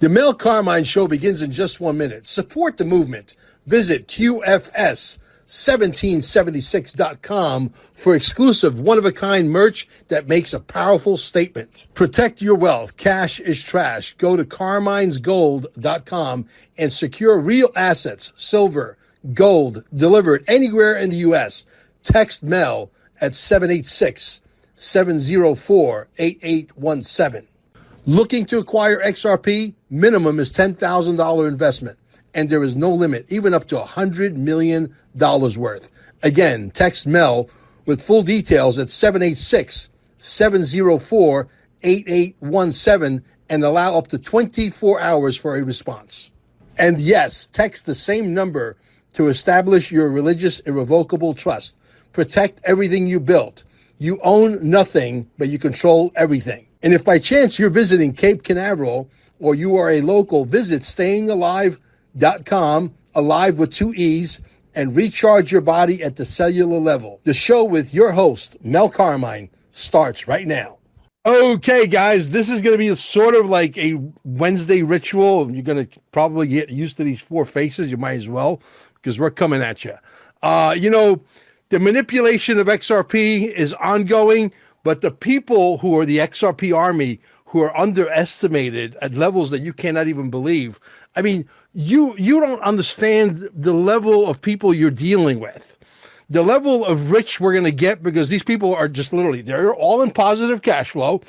The Mel Carmine Show begins in just 1 minute. Support the movement. Visit QFS1776.com for exclusive one-of-a-kind merch that makes a powerful statement. Protect your wealth. Cash is trash. Go to carminesgold.com and secure real assets, silver, gold, delivered anywhere in the U.S. Text Mel at 786-704-8817. Looking to acquire XRP? Minimum is $10,000 investment, and there is no limit, even up to $100 million worth. Again, text Mel with full details at 786-704-8817 and allow up to 24 hours for a response. And yes, text the same number to establish your religious irrevocable trust. Protect everything you built. You own nothing, but you control everything. And if by chance you're visiting Cape Canaveral or you are a local, visit stayingalive.com, alive with 2 E's, and recharge your body at the cellular level. The show with your host, Mel Carmine, starts right now. Okay, guys, this is going to be sort of like a Wednesday ritual. You're going to probably get used to these 4 faces. You might as well, because we're coming at you. The manipulation of XRP is ongoing. But the people who are the XRP army, who are underestimated at levels that you cannot even believe. I mean, you don't understand the level of people you're dealing with, the level of rich we're going to get, because these people are just literally, they're all in positive cash flow.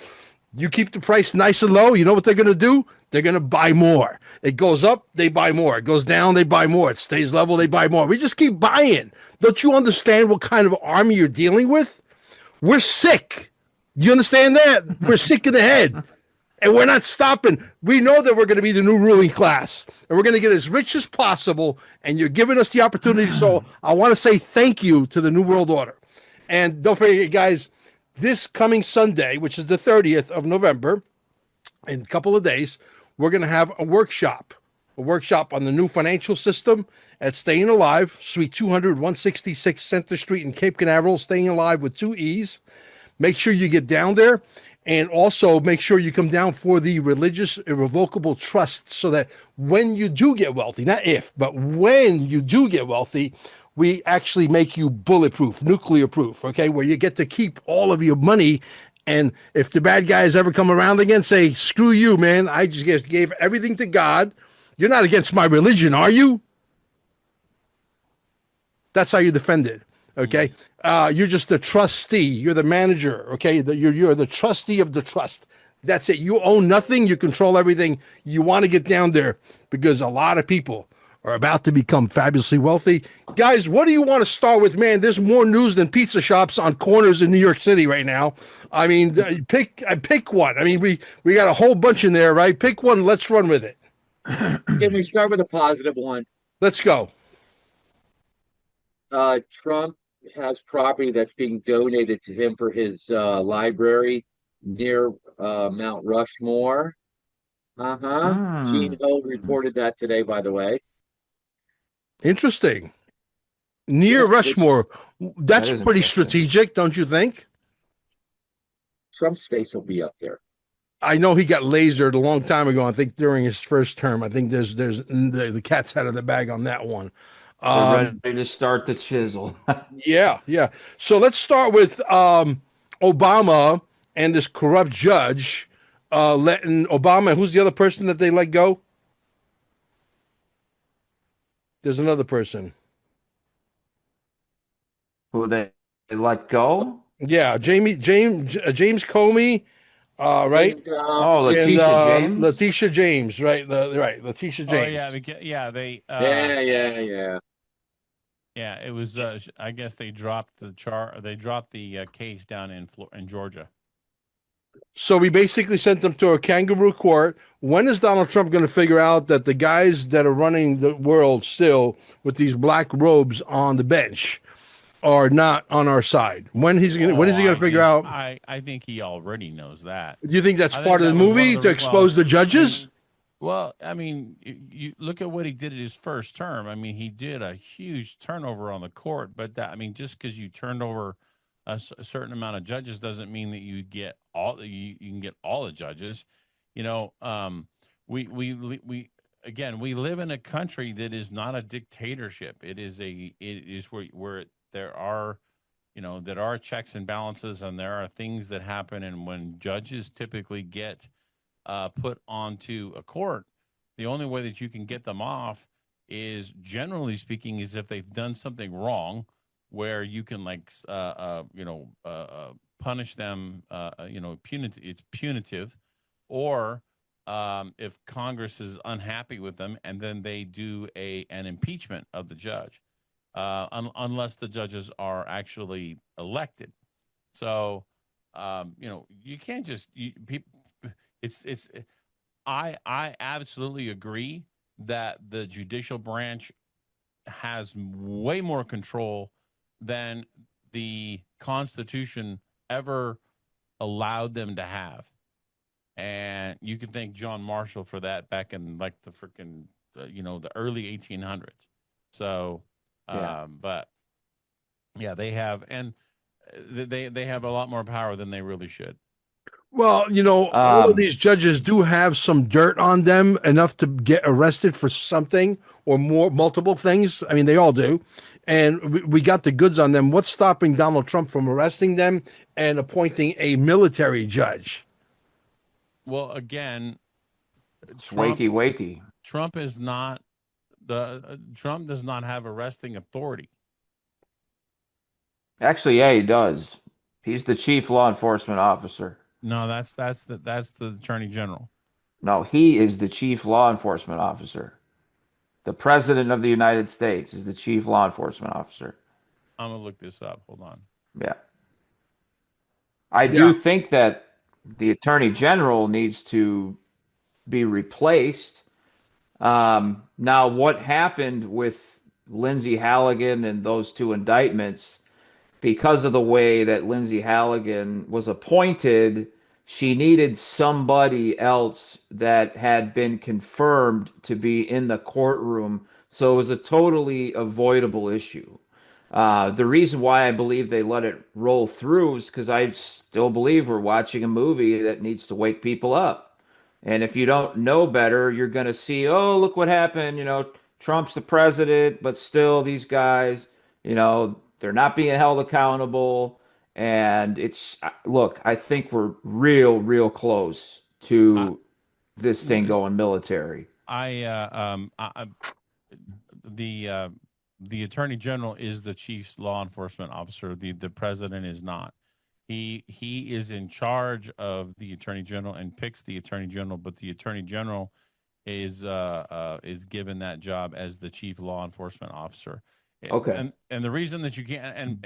You keep the price nice and low. You know what they're going to do? They're going to buy more. It goes up, they buy more. It goes down, they buy more. It stays level, they buy more. We just keep buying. Don't you understand what kind of army you're dealing with? We're sick. Do you understand that? We're sick in the head. And we're not stopping. We know that we're going to be the new ruling class. And we're going to get as rich as possible. And you're giving us the opportunity. So I want to say thank you to the New World Order. And don't forget, guys, this coming Sunday, which is the 30th of November, in a couple of days, we're going to have a workshop on the new financial system at Staying Alive, Suite 200, 166 Center Street in Cape Canaveral, Staying Alive with 2 E's. Make sure you get down there, and also make sure you come down for the religious irrevocable trust, so that when you do get wealthy, not if, but when you do get wealthy, we actually make you bulletproof, nuclear proof, okay, where you get to keep all of your money. And if the bad guys ever come around again, say, screw you, man, I just gave everything to God. You're not against my religion, are you? That's how you defend it, okay? You're just the trustee. You're the manager, okay? You're the trustee of the trust. That's it. You own nothing. You control everything. You want to get down there, because a lot of people are about to become fabulously wealthy. Guys, what do you want to start with, man? There's more news than pizza shops on corners in New York City right now. I mean, pick one. I mean, we got a whole bunch in there, right? Pick one. Let's run with it. Can we start with a positive one? Let's go. Trump has property that's being donated to him for his library near Mount Rushmore. Gene Ho reported that today, by the way. Interesting. Near Rushmore. That's pretty strategic, don't you think? Trump's face will be up there. I know he got lasered a long time ago. I think during his first term. I think there's the cat's out of the bag on that one. They're ready to start the chisel. Yeah. So let's start with Obama and this corrupt judge letting Obama. Who's the other person that they let go? There's another person. Who they let go? Yeah, James Comey. Right? Letitia James. Letitia James, right? Letitia James. Yeah, it was. I guess they dropped the case down in Georgia. So we basically sent them to a kangaroo court. When is Donald Trump going to figure out that the guys that are running the world still with these black robes on the bench are not on our side? When is he going to figure out? I think he already knows that. Do you think that's part of the movie to expose the judges? I mean, you look at what he did at his first term. I mean, he did a huge turnover on the court, but just because you turned over a certain amount of judges doesn't mean that you get all you can get all the judges. we again, we live in a country that is not a dictatorship. It is where there are, there are checks and balances, and there are things that happen. And when judges typically get put onto a court, the only way that you can get them off is, generally speaking, is if they've done something wrong, where you can punish them. Punitive. It's punitive, or if Congress is unhappy with them, and then they do an impeachment of the judge, unless the judges are actually elected. So, you can't just people. It's. I absolutely agree that the judicial branch has way more control than the Constitution ever allowed them to have. And you can thank John Marshall for that back in like the freaking, the early 1800s. So, but yeah, they have, and they have a lot more power than they really should. Well, all of these judges do have some dirt on them, enough to get arrested for something or more, multiple things. I mean, they all do. And we got the goods on them. What's stopping Donald Trump from arresting them and appointing a military judge? Well, again, wakey. Trump is not Trump does not have arresting authority. Actually, yeah, he does. He's the chief law enforcement officer. No, that's the attorney general. No, he is the chief law enforcement officer. The president of the United States is the chief law enforcement officer. I'm gonna look this up. Hold on. Yeah. I do think that the attorney general needs to be replaced. Now, what happened with Lindsay Halligan and those two indictments, because of the way that Lindsay Halligan was appointed, she needed somebody else that had been confirmed to be in the courtroom. So it was a totally avoidable issue. The reason why I believe they let it roll through is because I still believe we're watching a movie that needs to wake people up. And if you don't know better, you're going to see, oh, look what happened. Trump's the president, but still these guys, they're not being held accountable. And look, I think we're real close to this thing going military. The attorney general is the chief law enforcement officer. The president is not. He is in charge of the attorney general and picks the attorney general, but the attorney general is given that job as the chief law enforcement officer. Okay. And the reason that you can't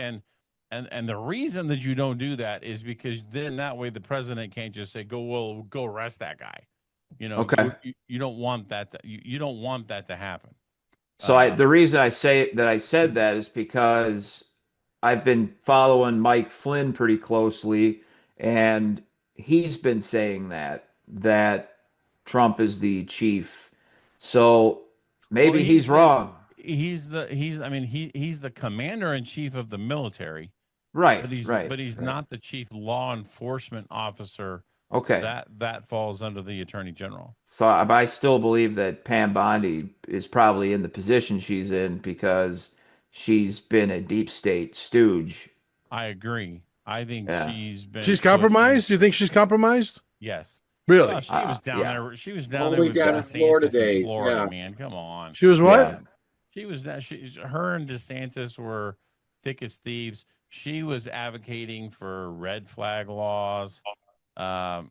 and the reason that you don't do that is because then that way the president can't just say go arrest that guy. Okay. You don't want that you don't want that to happen. So the reason I said that is because I've been following Mike Flynn pretty closely, and he's been saying that Trump is the chief. So maybe he's wrong. He's the commander in chief of the military. Right. But he's not the chief law enforcement officer. Okay. That falls under the attorney general. So I still believe that Pam Bondi is probably in the position she's in because she's been a deep state stooge. I agree. I think she's compromised. Do you think she's compromised? Yes. Really? She was down there. She was down All the there way with down in Florida days. Florida, man. Come on. She was what? Yeah. She was that. Her and DeSantis were thick as thieves. She was advocating for red flag laws. I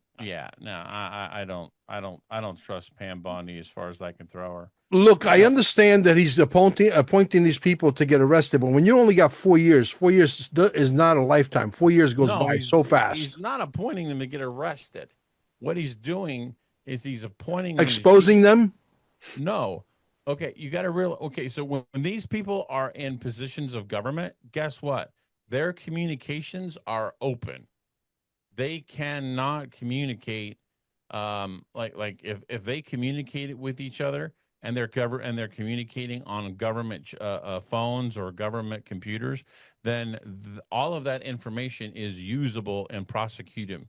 don't trust Pam Bondi as far as I can throw her. Look, I understand that he's appointing these people to get arrested, but when you only got 4 years, 4 years is not a lifetime. 4 years goes by so fast. He's not appointing them to get arrested. What he's doing is he's appointing exposing them. No. Okay, you got to realize. Okay, so when these people are in positions of government, guess what? Their communications are open. They cannot communicate like if they communicate it with each other and they're communicating on government phones or government computers, then all of that information is usable in prosecuting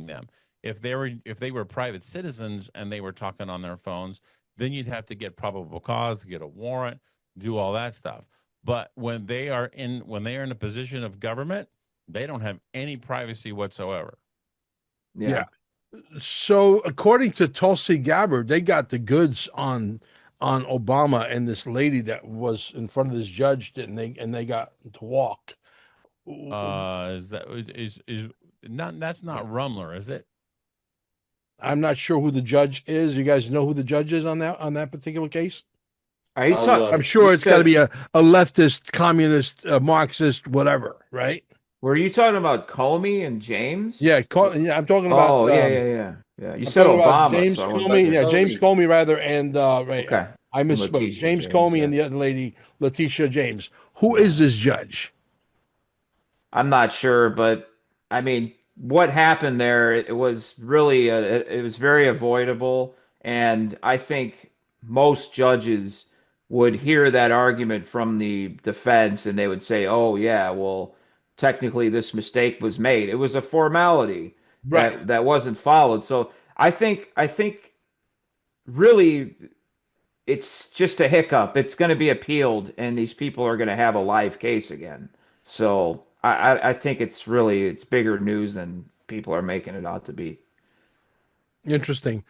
them. If they were private citizens and they were talking on their phones, then you'd have to get probable cause, get a warrant, do all that stuff. But when they are in a position of government, they don't have any privacy whatsoever. Yeah. So according to Tulsi Gabbard, they got the goods on Obama and this lady that was in front of this judge, didn't they? And they got to walk. Is not that's not Rumler, is it? I'm not sure who the judge is. You guys know who the judge is on that particular case? Are you I'll talking? look. I'm sure You it's got to said- be a leftist, communist, Marxist, whatever, right? Were you talking about Comey and James? Yeah, I'm talking about. Oh, yeah. You I'm said talking about Obama. James so I wasn't Comey. sure. Yeah, James Comey rather, and right. Okay. I misspoke. Letitia James James, Comey yeah. and the other lady, Letitia James. Who is this judge? I'm not sure, but I mean, what happened there? It was really it was very avoidable, and I think most judges would hear that argument from the defense, and they would say, "Oh yeah, well, technically this mistake was made. It was a formality Right. that wasn't followed." So I think really it's just a hiccup. It's going to be appealed, and these people are going to have a live case again. So I think it's bigger news than people are making it out to be. Interesting.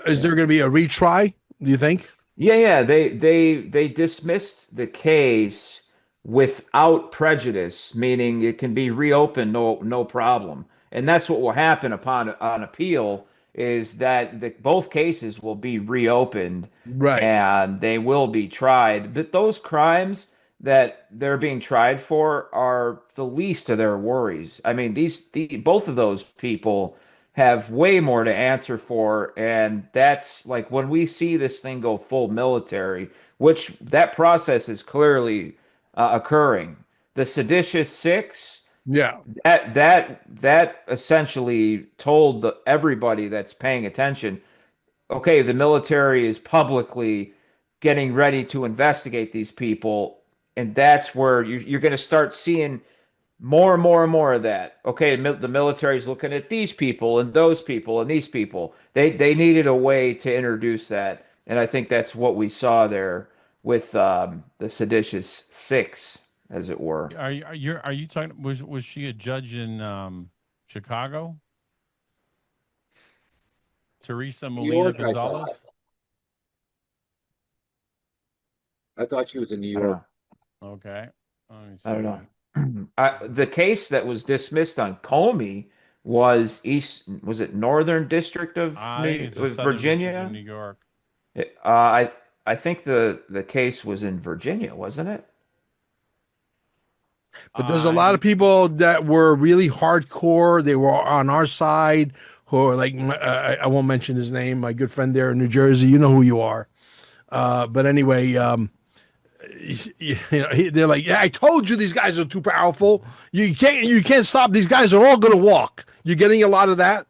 Is there going to be a retry? Do you think? Yeah. They dismissed the case without prejudice, meaning it can be reopened, no problem. And that's what will happen upon on appeal is that both cases will be reopened Right. and they will be tried. But those crimes that they're being tried for are the least of their worries. I mean, both of those people have way more to answer for, and that's like when we see this thing go full military, which that process is clearly occurring. The seditious six, Yeah. that essentially told everybody that's paying attention, okay, the military is publicly getting ready to investigate these people, and that's where you're going to start seeing more and more and more of that. Okay, the military's looking at these people and those people and these people. They needed a way to introduce that, and I think that's what we saw there with the seditious six, as it were. Are you talking? Was she a judge in Chicago? Teresa New Molina York, Gonzalez. I thought she was in New I don't York. know. Okay. Let me I don't see. know. The case that was dismissed on Comey was it Northern District of I think it's the was Southern District Virginia? of New York. I think the case was in Virginia, wasn't it? But there's a lot of people that were really hardcore. They were on our side who are like, I won't mention his name, my good friend there in New Jersey. You know who you are. But anyway, they're like, yeah, I told you these guys are too powerful. You can't stop. These guys are all going to walk. You're getting a lot of that.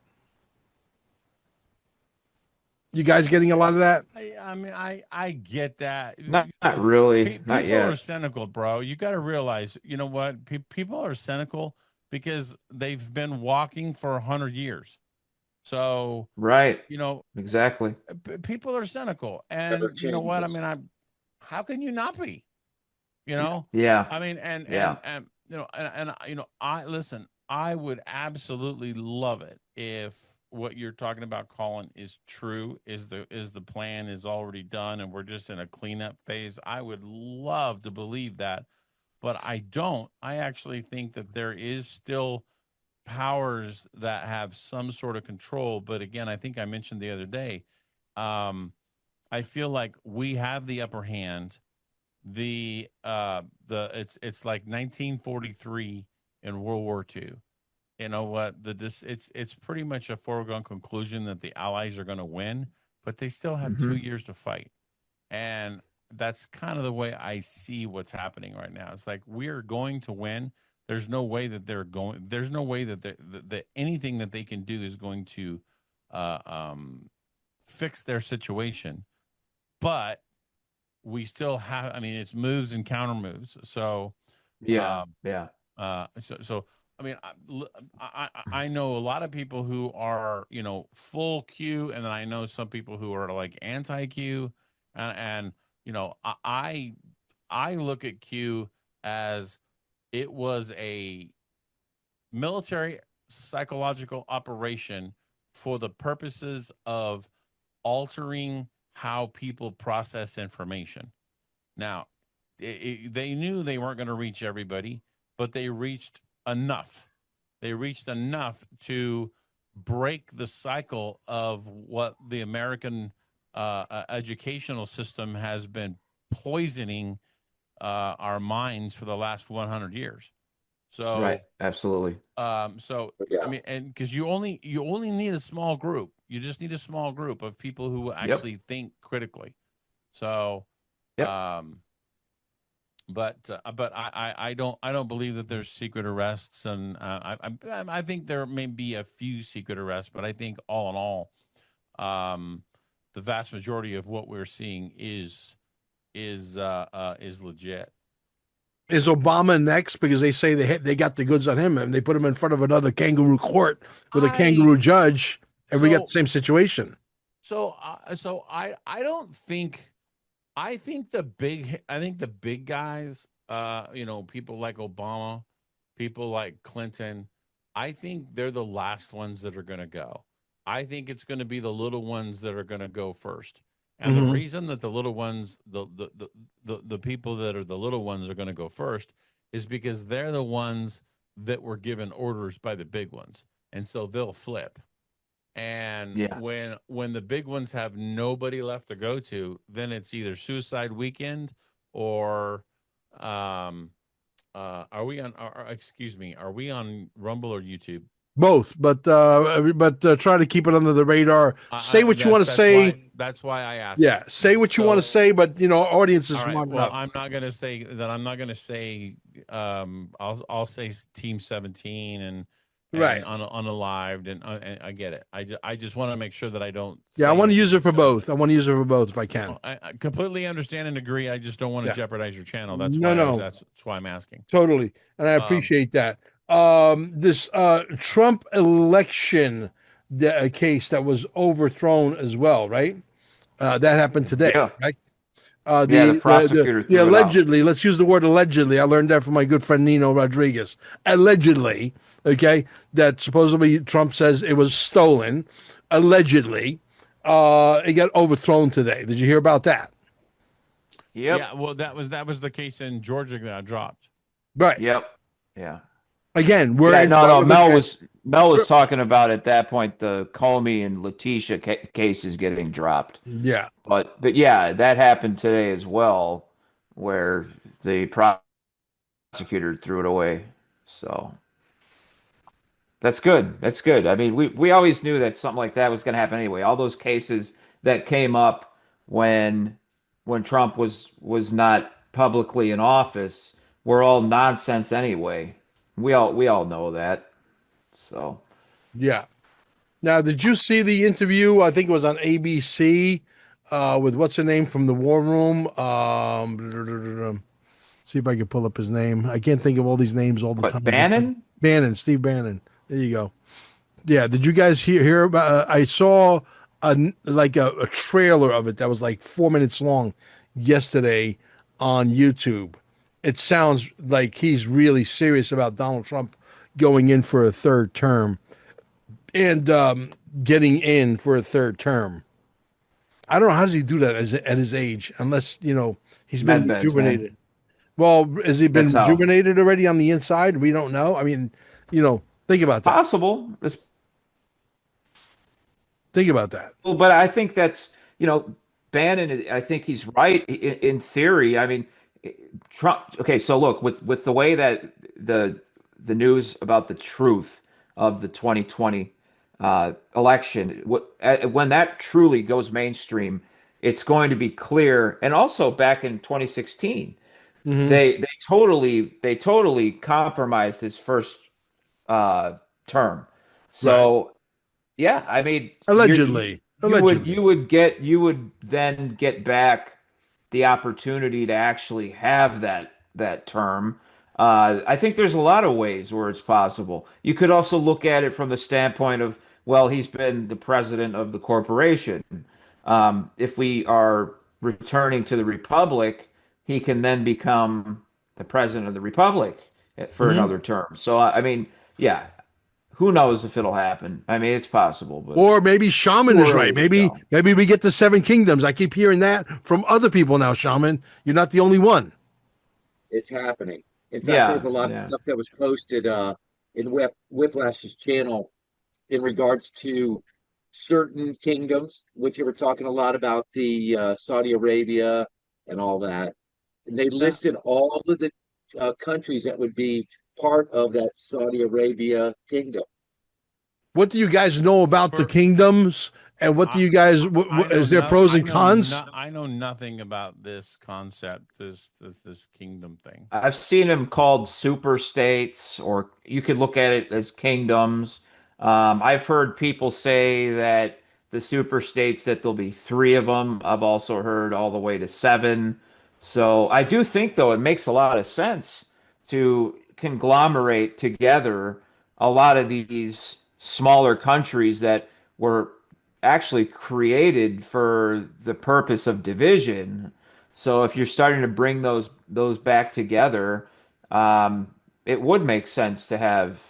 You guys getting a lot of that? I mean, I get that. Not really. Not People yet. are cynical, bro. You got to realize, you know what? People are cynical because they've been walking for 100 years. So, Right. you know, Exactly. people are cynical, Never and you know what? I changes. mean, how can you not be? You know, Yeah. I mean, and Yeah. you know, and you know, I listen. I would absolutely love it if what you're talking about, Colin, is true. Is the plan is already done, and we're just in a cleanup phase. I would love to believe that, but I don't. I actually think that there is still powers that have some sort of control. But again, I think I mentioned the other day. I feel like we have the upper hand. It's like 1943 in World War II. You know what? It's pretty much a foregone conclusion that the Allies are going to win, but they still have 2 years to fight, and that's kind of the way I see what's happening right now. It's like we're going to win. There's no way that they're going. There's no way that anything that they can do is going to uh, um, fix their situation. But we still have. I mean, it's moves and counter moves. So Yeah. um, Yeah. so I mean, I know a lot of people who are, you know, full Q, and then I know some people who are like anti Q, and you know, I look at Q as it was a military psychological operation for the purposes of altering how people process information. Now, they knew they weren't going to reach everybody, but they reached enough. They reached enough to break the cycle of what the American educational system has been poisoning our minds for the last 100 years. So, Right. Absolutely. so Yeah. I mean, and because you only need a small group. You just need a small group of people who actually think critically. So, Yep. but I don't believe that there's secret arrests, and I think there may be a few secret arrests, but I think all in all, the vast majority of what we're seeing is legit. Is Obama next? Because they say they got the goods on him, and they put him in front of another kangaroo court with a kangaroo judge, and we got the same situation. So I don't think. I think the big guys, you know, people like Obama, people like Clinton, I think they're the last ones that are going to go. I think it's going to be the little ones that are going to go first. And the reason that the little ones, the people that are the little ones are going to go first is because they're the ones that were given orders by the big ones. And so they'll flip. And when the big ones have nobody left to go to, then it's either suicide weekend or are we on excuse me, are we on Rumble or YouTube? Both, but try to keep it under the radar. Say what you want to say. That's why I asked. Yeah, say what you want to say, but you know, our audience is smart well, enough. I'm not gonna say that. I'm not gonna say. I'll say Team 17 and right unalived, and I get it. I just want to make sure that I don't. Yeah, I want to use it for both. I want to use it for both if I can. I completely understand and agree. I just don't want to jeopardize your channel. That's that's why I'm asking. Totally, and I appreciate that. This Trump election case that was overthrown as well, right? That happened today, right? The prosecutor. The allegedly, let's use the word allegedly. I learned that from my good friend Nino Rodriguez. Allegedly, okay, that supposedly Trump says it was stolen. Allegedly, it got overthrown today. Did you hear about that? Yep. Yeah. Well, that was the case in Georgia that dropped. Right. Yep. Yeah. Again, Mel was talking about at that point the Comey and Letitia cases getting dropped. Yeah. But yeah, that happened today as well, where the prosecutor threw it away. So that's good. That's good. I mean, we always knew that something like that was going to happen anyway. All those cases that came up when Trump was not publicly in office were all nonsense anyway. We all know that. So, yeah. Now, did you see the interview? I think it was on ABC with what's her name from the War Room. See if I can pull up his name. I can't think of all these names all the time. Bannon? Bannon, Steve Bannon. There you go. Yeah. Did you guys hear about? I saw a trailer of it that was like 4 minutes long yesterday on YouTube. It sounds like he's really serious about Donald Trump going in for a third term and getting in for a third term. I don't know, how does he do that at his age, unless, you know, he's been rejuvenated. Well, has he been rejuvenated already on the inside? We don't know. I mean, you know, think about that. Possible. Think about that. Well, but I think that's, you know, Bannon, I think he's right in theory. I mean, Trump. Okay, so look, with the way that the news about the truth of the 2020 election, when that truly goes mainstream, it's going to be clear. And also back in 2016, they totally compromised his first term. So yeah, I mean, allegedly. You would then get back the opportunity to actually have that term. I think there's a lot of ways where it's possible. You could also look at it from the standpoint of, well, he's been the president of the corporation. If we are returning to the republic, he can then become the president of the republic for Mhm. another term. So, I mean, yeah, who knows if it'll happen? I mean, it's possible, but Or maybe Shaman too is early right. to Maybe tell. maybe we get the Seven Kingdoms. I keep hearing that from other people now, Shaman. You're not the only one. It's happening. In fact, there was Yeah, a lot of yeah. stuff that was posted in Whiplash's channel in regards to certain kingdoms, which they were talking a lot about the Saudi Arabia and all that. And they Now, listed all of the countries that would be part of that Saudi Arabia kingdom. What do you guys know about the for kingdoms? And what do I, you guys? I know Is there no, pros and cons? I know nothing about this concept, this kingdom thing. I've seen them called super states, or you could look at it as kingdoms. I've heard people say that the super states that there'll be three of them. I've also heard all the way to seven. So I do think, though, it makes a lot of sense to conglomerate together a lot of these smaller countries that were actually created for the purpose of division. So if you're starting to bring those back together, it would make sense to have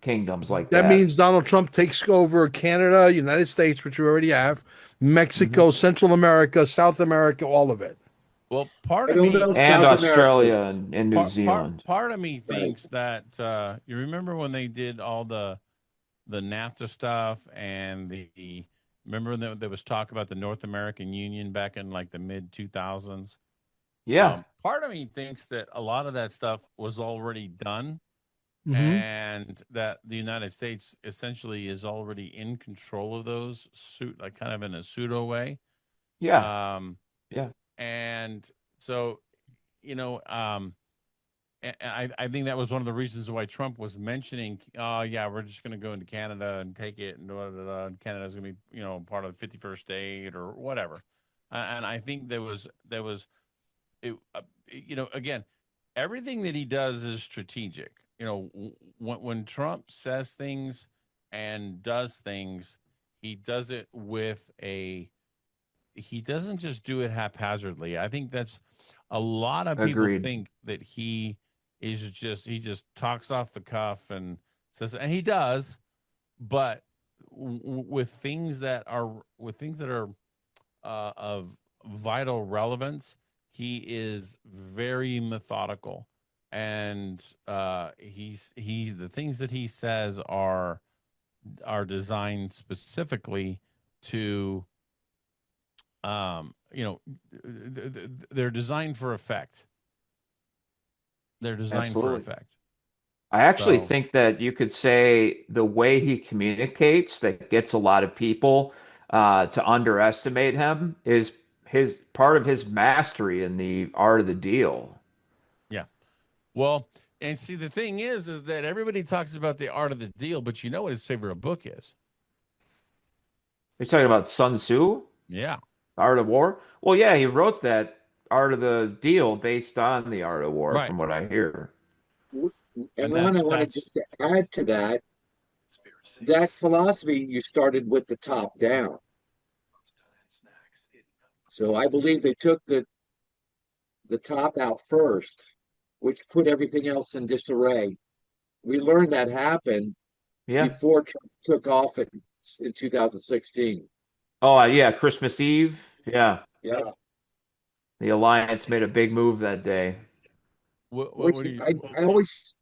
kingdoms like That that. means Donald Trump takes over Canada, United States, which we already have, Hmm. Mexico, Central America, South America, all of it. Well, part I of don't me know And South America. Australia and New Zealand. part of me Right. thinks that you remember when they did all the NAFTA stuff and remember that there was talk about the North American Union back in like the mid 2000s. Yeah, Part of me thinks that a lot of that stuff was already done Hmm. and that the United States essentially is already in control of those like kind of in a pseudo way. yeah, Um, yeah. and so, you know, I think that was one of the reasons why Trump was mentioning, oh yeah, we're just going to go into Canada and take it, and Canada's going to be, part of the 51st state or whatever. And I think again, everything that he does is strategic. When Trump says things and does things, he does it he doesn't just do it haphazardly. I think that's a lot of people Agreed. think that he just talks off the cuff and says, and he does, but with things that are of vital relevance, he is very methodical, and the things that he says are designed specifically to they're designed for effect. They're designed for Absolutely. effect. I actually So think that you could say the way he communicates that gets a lot of people to underestimate him is his part of his mastery in the art of the deal. yeah. Well, and see, the thing is that everybody talks about the art of the deal, but you know what his favorite book is? You're talking about Sun Tzu, Yeah. Art of War? Well, yeah, he wrote that Art of the Deal based on the Art of War, Right. from what I hear. And And Ron, I wanted that's just to add to that, that philosophy you started with the top down. So I believe they took the top out first, which put everything else in disarray. We learned that happened Yeah. before Trump took off in 2016. Oh, yeah, Christmas Eve. Yeah. Yeah, The Alliance made a big move that day. what which do you I always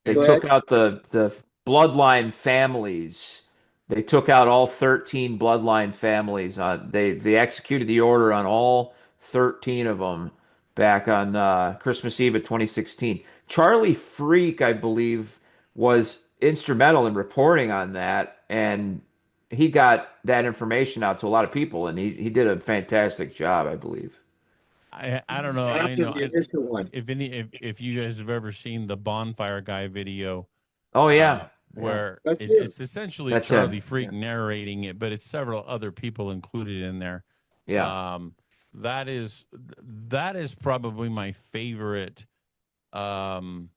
They go took ahead. out the bloodline families. They took out all 13 bloodline families. They executed the order on all 13 of them back on Christmas Eve of 2016. Charlie Freak, I believe, was instrumental in reporting on that, and he got that information out to a lot of people, and he did a fantastic job, I believe. I don't know. I After know the initial one. if you guys have ever seen the bonfire guy video, Oh yeah, yeah, where That's it. it's essentially that's him. Charlie Freak Yeah, narrating it, but it's several other people included in there. yeah. Um, that is probably my favorite kind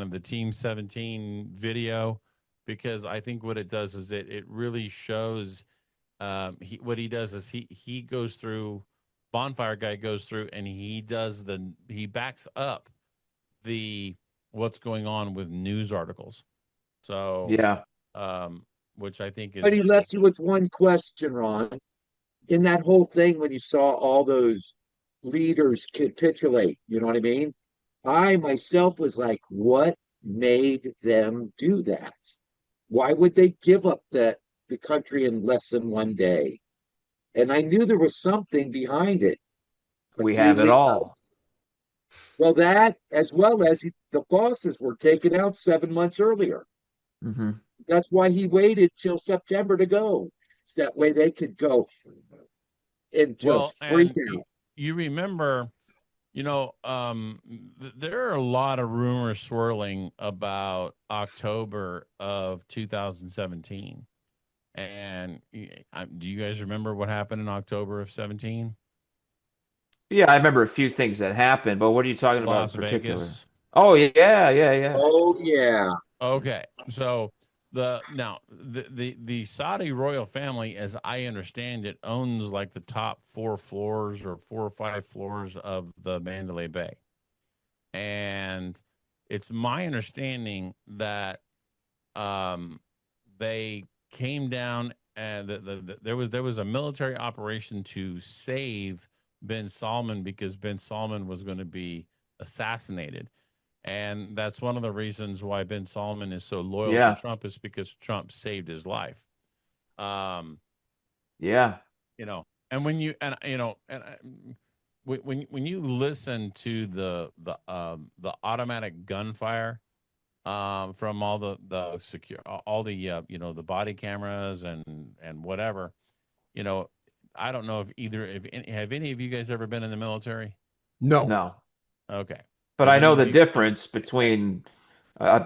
of the Team 17 video, because I think what it does is it really shows what he does is he goes through, Bonfire Guy goes through, and he backs up the what's going on with news articles. So Yeah. which I think But is he left you with one question, Ron. In that whole thing, when you saw all those leaders capitulate, you know what I mean? I myself was like, what made them do that? Why would they give up the country in less than one day? And I knew there was something behind it. But We here have it you go. all. Well, that as well as the bosses were taken out 7 months earlier. Mm-hmm. That's why he waited till September to go. So that way they could go and just freak and out. you remember, there are a lot of rumors swirling about October of 2017. And do you guys remember what happened in October of 17? Yeah, I remember a few things that happened, but what are you talking about in Las particular? Vegas. Oh yeah. Oh yeah. Okay, so the Saudi royal family, as I understand it, owns like the top 4 floors or 4 or 5 floors of the Mandalay Bay, and it's my understanding that they came down and there was a military operation to save bin Salman because bin Salman was going to be assassinated. And that's one of the reasons why bin Salman is so loyal to Yeah. Trump, is because Trump saved his life. Yeah. And when you when you listen to the automatic gunfire from all the secure, all the the body cameras and whatever, I don't know have any of you guys ever been in the military? No. No. Okay. But Has I know the anybody difference between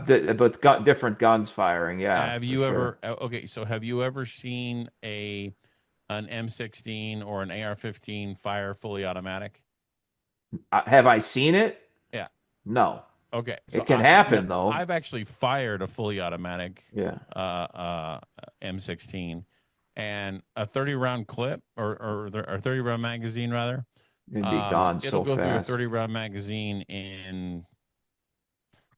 different guns firing. Yeah, have for you sure. ever okay, so have you ever seen an M16 or an AR-15 fire fully automatic? Have I seen it? Yeah. No. Okay. So It can happen no, though. I've actually fired a fully automatic Yeah. M16, and a 30 round clip or 30 round magazine rather. It'd be gone It'll so go through a fast. 30 round magazine in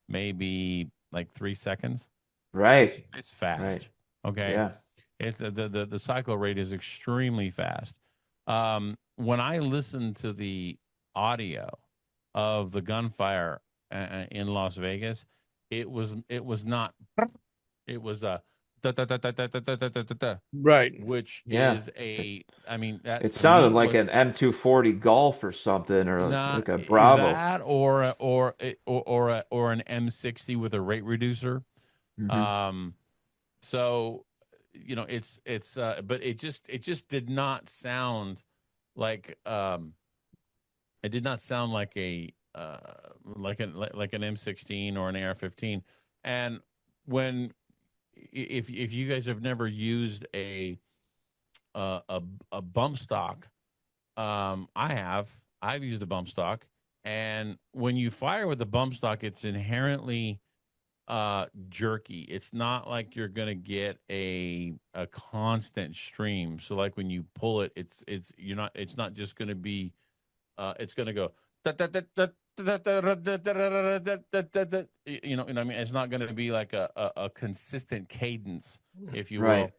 maybe like 3 seconds. Right. It's fast. Right. Okay. Yeah. It's the cycle rate is extremely fast. When I listened to the audio of the gunfire in Las Vegas, it was not. It was a da, da, da, da, da, da, da, da, da, da, Right. which Yeah. is a. I mean that It to me sounded like was an M240 Golf or something, or not like a Bravo. that or an M60 with a rate reducer. Hmm. Um, so but it just did not sound like it did not sound like a like an M16 or an AR-15. And when if you guys have never used uh, a a bump stock, I've used a bump stock, and when you fire with a bump stock, it's inherently jerky. It's not like you're gonna get a constant stream. So like when you pull it, it's not just gonna be it's gonna go I mean, it's not gonna be like a consistent cadence, if you Right.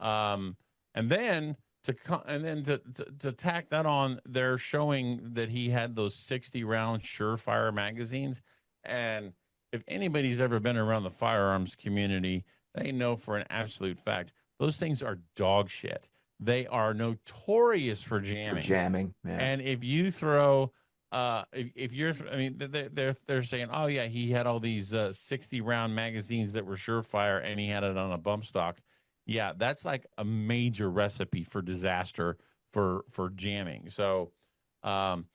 will. And then to tack that on, they're showing that he had those 60 round Surefire magazines. And if anybody's ever been around the firearms community, they know for an absolute fact those things are dog shit. They are notorious for For jamming. jamming. Yeah. And if you throw if you're I mean they're saying, oh yeah, he had all these 60 round magazines that were Surefire and he had it on a bump stock. Yeah, that's like a major recipe for disaster for jamming. So um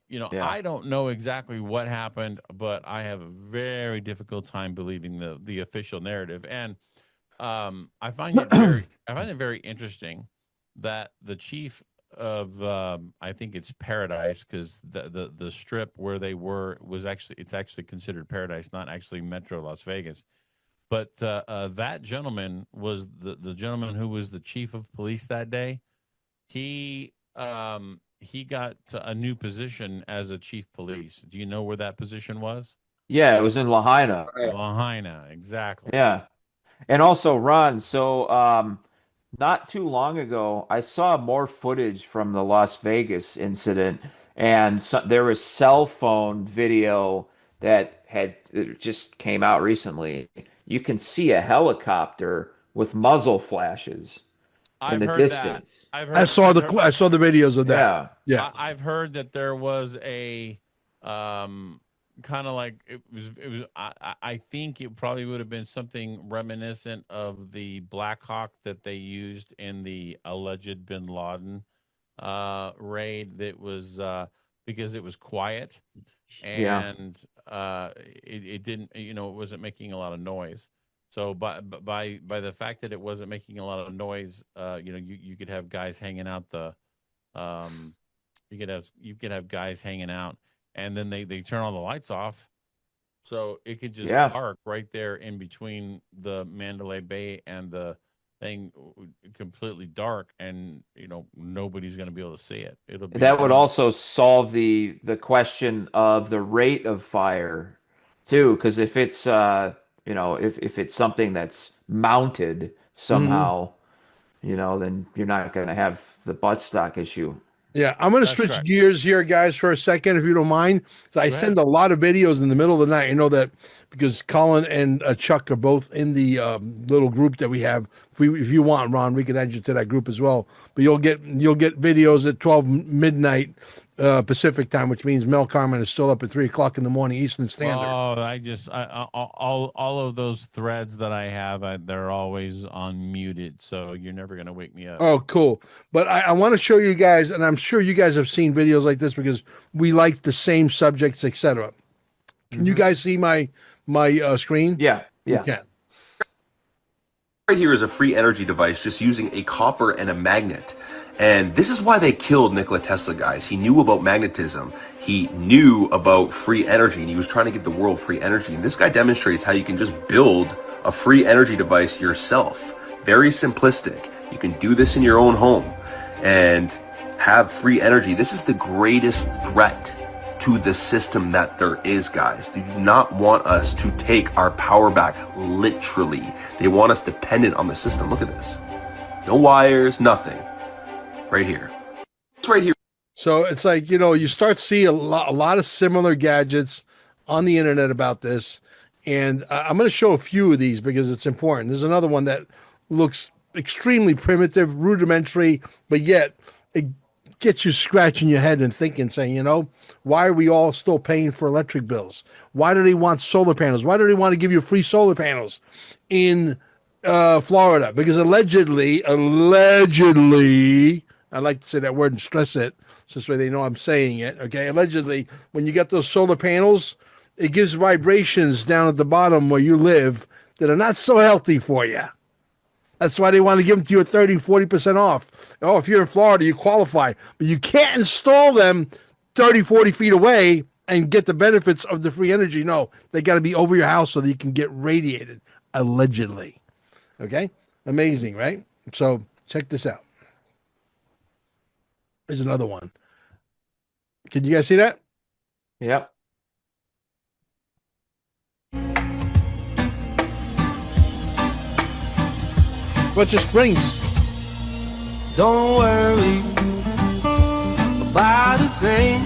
Yeah. I don't know exactly what happened, but I have a very difficult time believing the official narrative. And I find it very interesting that the chief I think it's Paradise, because the strip where they were was actually, it's actually considered Paradise, not actually Metro Las Vegas. But that gentleman was the gentleman who was the chief of police that day. He got a new position as a chief police. Do you know where that position was? Yeah, it was in Lahaina. Right. Lahaina, exactly. Yeah. And also, Ron, so not too long ago, I saw more footage from the Las Vegas incident, and there was cell phone video that it just came out recently. You can see a helicopter with muzzle flashes in the distance. I saw the videos of that. Yeah. I've heard that there was a kind of like it was I think it probably would have been something reminiscent of the Black Hawk that they used in the alleged bin Laden raid. That was because it was quiet, and it didn't, it wasn't making a lot of noise. So by the fact that it wasn't making a lot of noise, you could have guys hanging out you could have guys hanging out, and then they turn all the lights off, so it could just park right there in between the Mandalay Bay and the thing, completely dark, and nobody's going to be able to see it. That would also solve the question of the rate of fire too, because if it's if it's something that's mounted somehow, then you're not going to have the buttstock issue. Yeah, I'm going to switch gears here, guys, for a second, if you don't mind. So I send a lot of videos in the middle of the night. You know that because Colin and Chuck are both in the little group that we have. If you want, Ron, we can add you to that group as well. But you'll get videos at 12 midnight Pacific time, which means Mel Carmine is still up at 3 o'clock in the morning Eastern Standard. Oh, all of those threads that I have, they're always unmuted, so you're never going to wake me up. Oh, cool. But I want to show you guys, and I'm sure you guys have seen videos like this because we like the same subjects, etc. Can you guys see my screen? Yeah. You can. Right here is a free energy device just using a copper and a magnet. And this is why they killed Nikola Tesla, guys. He knew about magnetism. He knew about free energy, and he was trying to give the world free energy. And this guy demonstrates how you can just build a free energy device yourself. Very simplistic. You can do this in your own home and have free energy. This is the greatest threat to the system that there is, guys. They do not want us to take our power back literally. They want us dependent on the system. Look at this. No wires, nothing. Right here. It's right here. So it's like, you start seeing a lot of similar gadgets on the internet about this. And I'm going to show a few of these because it's important. There's another one that looks extremely primitive, rudimentary, but yet it gets you scratching your head and thinking, saying, why are we all still paying for electric bills? Why do they want solar panels? Why do they want to give you free solar panels in Florida? Because allegedly, I like to say that word and stress it, so this way they know I'm saying it, okay? Allegedly, when you get those solar panels, it gives vibrations down at the bottom where you live that are not so healthy for you. That's why they want to give them to you at 30, 40% off. Oh, if you're in Florida, you qualify. But you can't install them 30, 40 feet away and get the benefits of the free energy. No, they got to be over your house so that you can get radiated, allegedly. Okay? Amazing, right? So check this out. There's another one. Can you guys see that? Yep. Bunch of springs. Don't worry about a thing.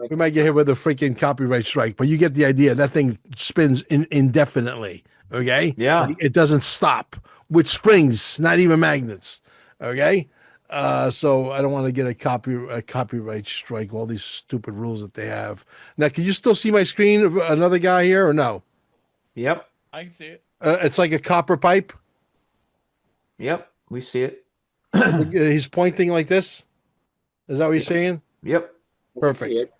We might get hit with a freaking copyright strike, but you get the idea. That thing spins indefinitely. Okay? Yeah. It doesn't stop with springs, not even magnets. Okay? So I don't want to get a copyright strike, all these stupid rules that they have. Now, can you still see my screen of another guy here or no? Yep. I can see it. It's like a copper pipe. Yep. We see it. He's pointing like this. Is that what you're saying? Yep. Perfect.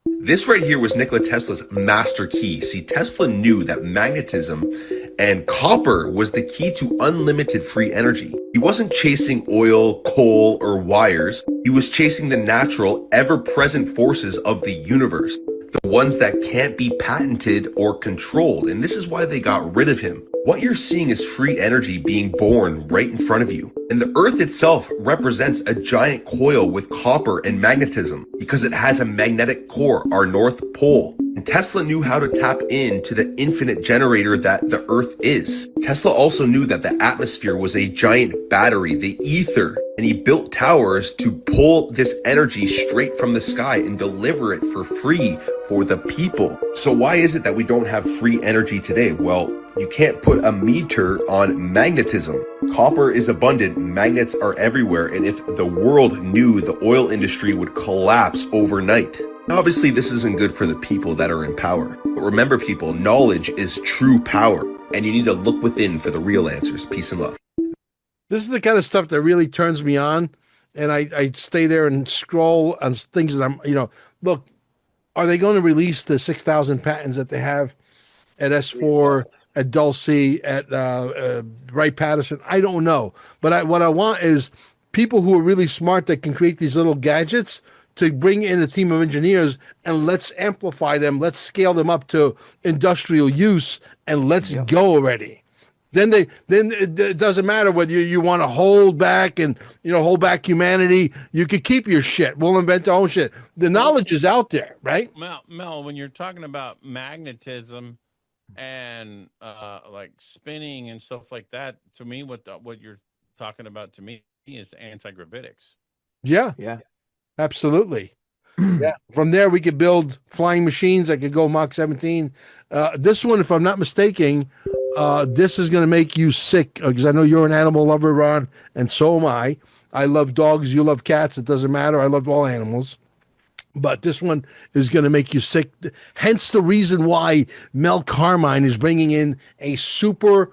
This right here was Nikola Tesla's master key. See, Tesla knew that magnetism And copper was the key to unlimited free energy. He wasn't chasing oil, coal, or wires. He was chasing the natural, ever-present forces of the universe. The ones that can't be patented or controlled. And this is why they got rid of him. What you're seeing is free energy being born right in front of you. And the Earth itself represents a giant coil with copper and magnetism because it has a magnetic core, our North Pole. And Tesla knew how to tap into the infinite generator that the Earth is. Tesla also knew that the atmosphere was a giant battery, the ether, and he built towers to pull this energy straight from the sky and deliver it for free for the people. So why is it that we don't have free energy today? Well, you can't put a meter on magnetism. Copper is abundant, magnets are everywhere, and if the world knew, the oil industry would collapse overnight. Obviously, this isn't good for the people that are in power. But remember, people, knowledge is true power, and you need to look within for the real answers. Peace and love. This is the kind of stuff that really turns me on, and I stay there and scroll on things that I'm, look, are they going to release the 6,000 patents that they have at S4, at Dulce, at Wright-Patterson? I don't know. But what I want is people who are really smart that can create these little gadgets to bring in a team of engineers and let's amplify them. Let's scale them up to industrial use and let's go already. Then it doesn't matter whether you want to hold back and hold back humanity. You could keep your shit. We'll invent our own shit. The knowledge is out there, right? Mel, when you're talking about magnetism and like spinning and stuff like that, to me, what you're talking about to me is anti-gravitics. Yeah, absolutely. Yeah. From there, we could build flying machines that could go Mach 17. This one, if I'm not mistaken, this is going to make you sick because I know you're an animal lover, Ron, and so am I. I love dogs. You love cats. It doesn't matter. I love all animals. But this one is going to make you sick. Hence the reason why Mel Carmine is bringing in a super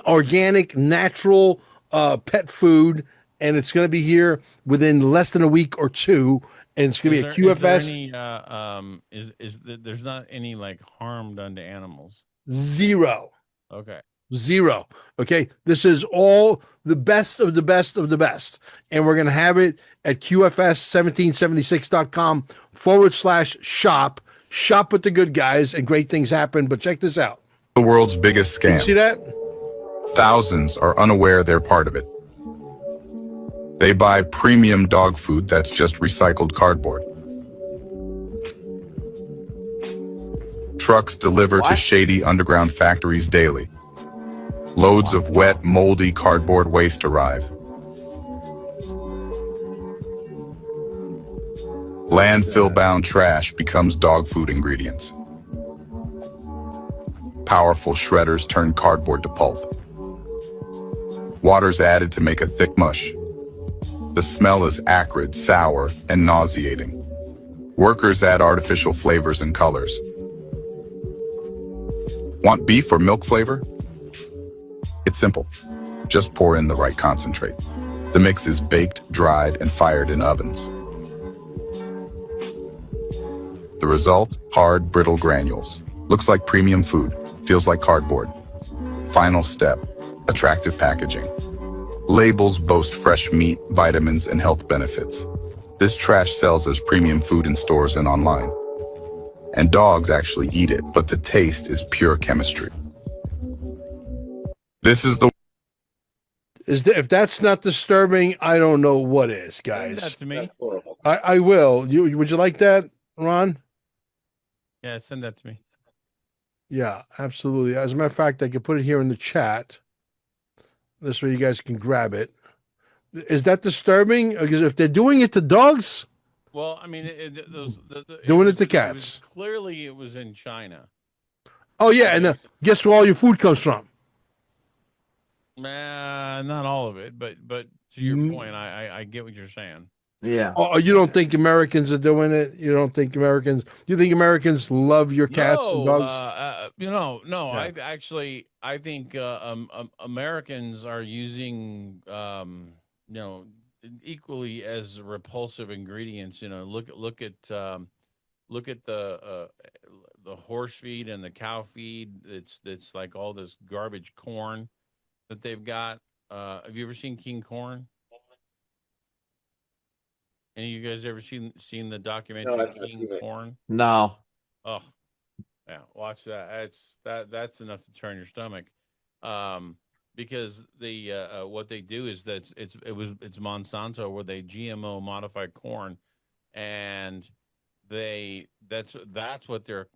organic, natural pet food, and it's going to be here within less than a week or two. And it's going to be a QFS. There's not any like harm done to animals? Zero. Okay. Zero. Okay. This is all the best of the best of the best. And we're going to have it at QFS1776.com/shop. Shop with the good guys and great things happen. But check this out. The world's biggest scam. You see that? Thousands are unaware they're part of it. They buy premium dog food that's just recycled cardboard. Trucks deliver to shady underground factories daily. Loads of wet, moldy cardboard waste arrive. Landfill-bound trash becomes dog food ingredients. Powerful shredders turn cardboard to pulp. Water's added to make a thick mush. The smell is acrid, sour, and nauseating. Workers add artificial flavors and colors. Want beef or milk flavor? It's simple. Just pour in the right concentrate. The mix is baked, dried, and fired in ovens. The result? Hard, brittle granules. Looks like premium food. Feels like cardboard. Final step, attractive packaging. Labels boast fresh meat, vitamins, and health benefits. This trash sells as premium food in stores and online. And dogs actually eat it, but the taste is pure chemistry. This is the... If that's not disturbing, I don't know what is, guys. Send that to me. I will. Would you like that, Ron? Yeah, send that to me. Yeah, absolutely. As a matter of fact, I could put it here in the chat. This way you guys can grab it. Is that disturbing? Because if they're doing it to dogs, well, I mean, doing it to cats. Clearly, it was in China. Oh yeah, and guess where all your food comes from? Not all of it, but to your point, I get what you're saying. Yeah. Oh, you don't think Americans are doing it? You don't think Americans? You think Americans love your cats and dogs? No. Yeah. I think Americans are using equally as repulsive ingredients. Look at the the horse feed and the cow feed. It's like all this garbage corn that they've got. Have you ever seen King Corn? Any of you guys ever seen the documentary I've not King seen it. Corn? No. Oh, yeah, watch that. That's enough to turn your stomach. Because the what they do is that it's Monsanto, where they GMO modify corn, and that's what they're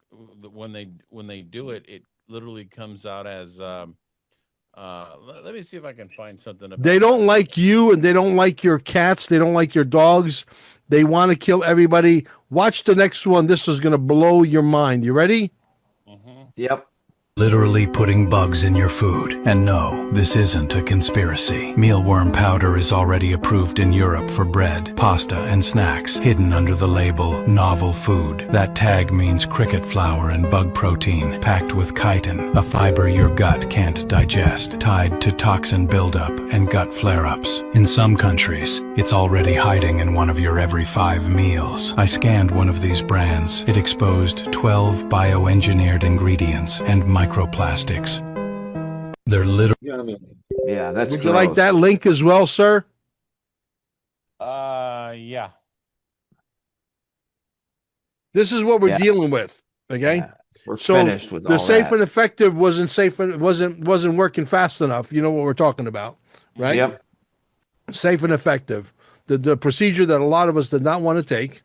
when they do it, it literally comes out as let me see if I can find something about They don't like you, and they don't like your cats. They don't like your dogs. They want to kill everybody. Watch the next one. This is going to blow your mind. You ready? Yep. Literally putting bugs in your food. And no, this isn't a conspiracy. Mealworm powder is already approved in Europe for bread, pasta, and snacks, hidden under the label novel food. That tag means cricket flour and bug protein, packed with chitin, a fiber your gut can't digest, tied to toxin buildup and gut flare-ups. In some countries, it's already hiding in one of your every 5 meals. I scanned one of these brands. It exposed 12 bioengineered ingredients and microplastics. They're literally... Yeah, that's Would you like gross. that link as well, sir? Yeah. This is what we're Yeah. dealing with. Okay. Yeah, we're So finished with the all safe that. and effective wasn't safe and wasn't working fast enough. You know what we're talking about, right? Yep. Safe and effective. The procedure that a lot of us did not want to take,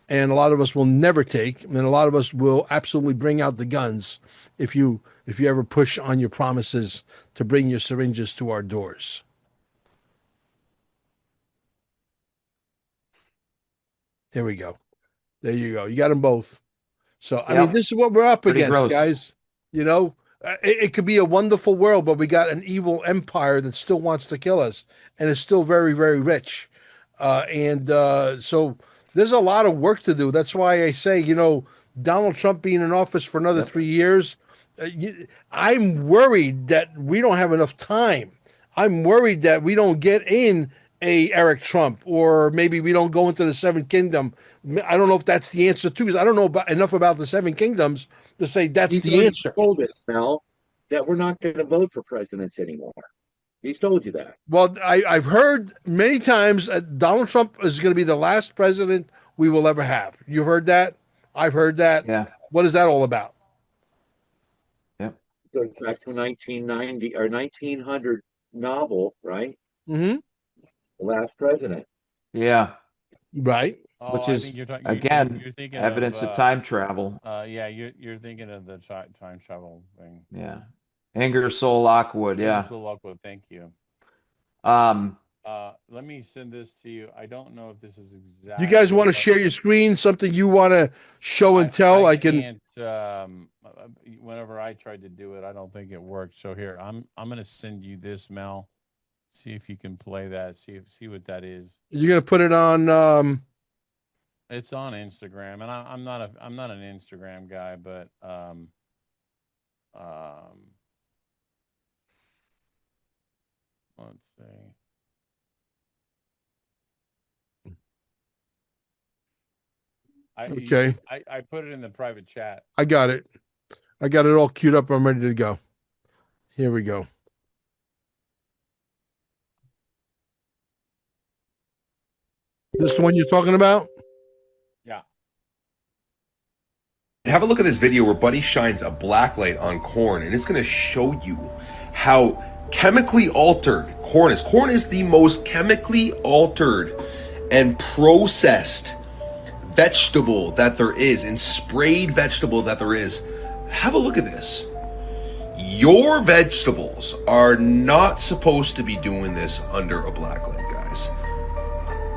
and a lot of us will never take, and a lot of us will absolutely bring out the guns if you ever push on your promises to bring your syringes to our doors. Here we go. There you go. You got them both. So, I mean, Yep. this is what we're up Pretty against, gross. guys. You know, it could be a wonderful world, but we got an evil empire that still wants to kill us and is still very, very rich. So there's a lot of work to do. That's why I say, you know, Donald Trump being in office for another 3 years, I'm worried that we don't have enough time. I'm worried that we don't get in a Eric Trump, or maybe we don't go into the Seven Kingdom. I don't know if that's the answer too, because I don't know enough about the Seven Kingdoms to say that's He's the already answer. told us, Mel, that we're not going to vote for presidents anymore. He's told you that. Well, I've heard many times that Donald Trump is going to be the last president we will ever have. You've heard that? I've heard that. Yeah. What is that all about? Yep. Goes back to 1990 or 1900 novel, right? Mm-hmm. The last president. Yeah. Right. Oh, Which I is, think again, you're thinking evidence of time travel. Yeah, you're thinking of the time travel thing. Yeah. Ingersoll Lockwood. Yeah. Ingersoll Lockwood, thank you. Let me send this to you. I don't know if this is exactly. You guys want to share your screen? Something you want to show and tell? I can. Can't, whenever I tried to do it, I don't think it worked. So here, I'm going to send you this, Mel. See if you can play that. See what that is. You're gonna put it on. It's on Instagram, and I'm not an Instagram guy, but let's see. Okay. I put it in the private chat. I got it. I got it all queued up. I'm ready to go. Here we go. This the one you're talking about? Yeah. Have a look at this video where Buddy shines a black light on corn, and it's going to show you how chemically altered corn is. Corn is the most chemically altered and processed vegetable that there is, and sprayed vegetable that there is. Have a look at this. Your vegetables are not supposed to be doing this under a black light, guys.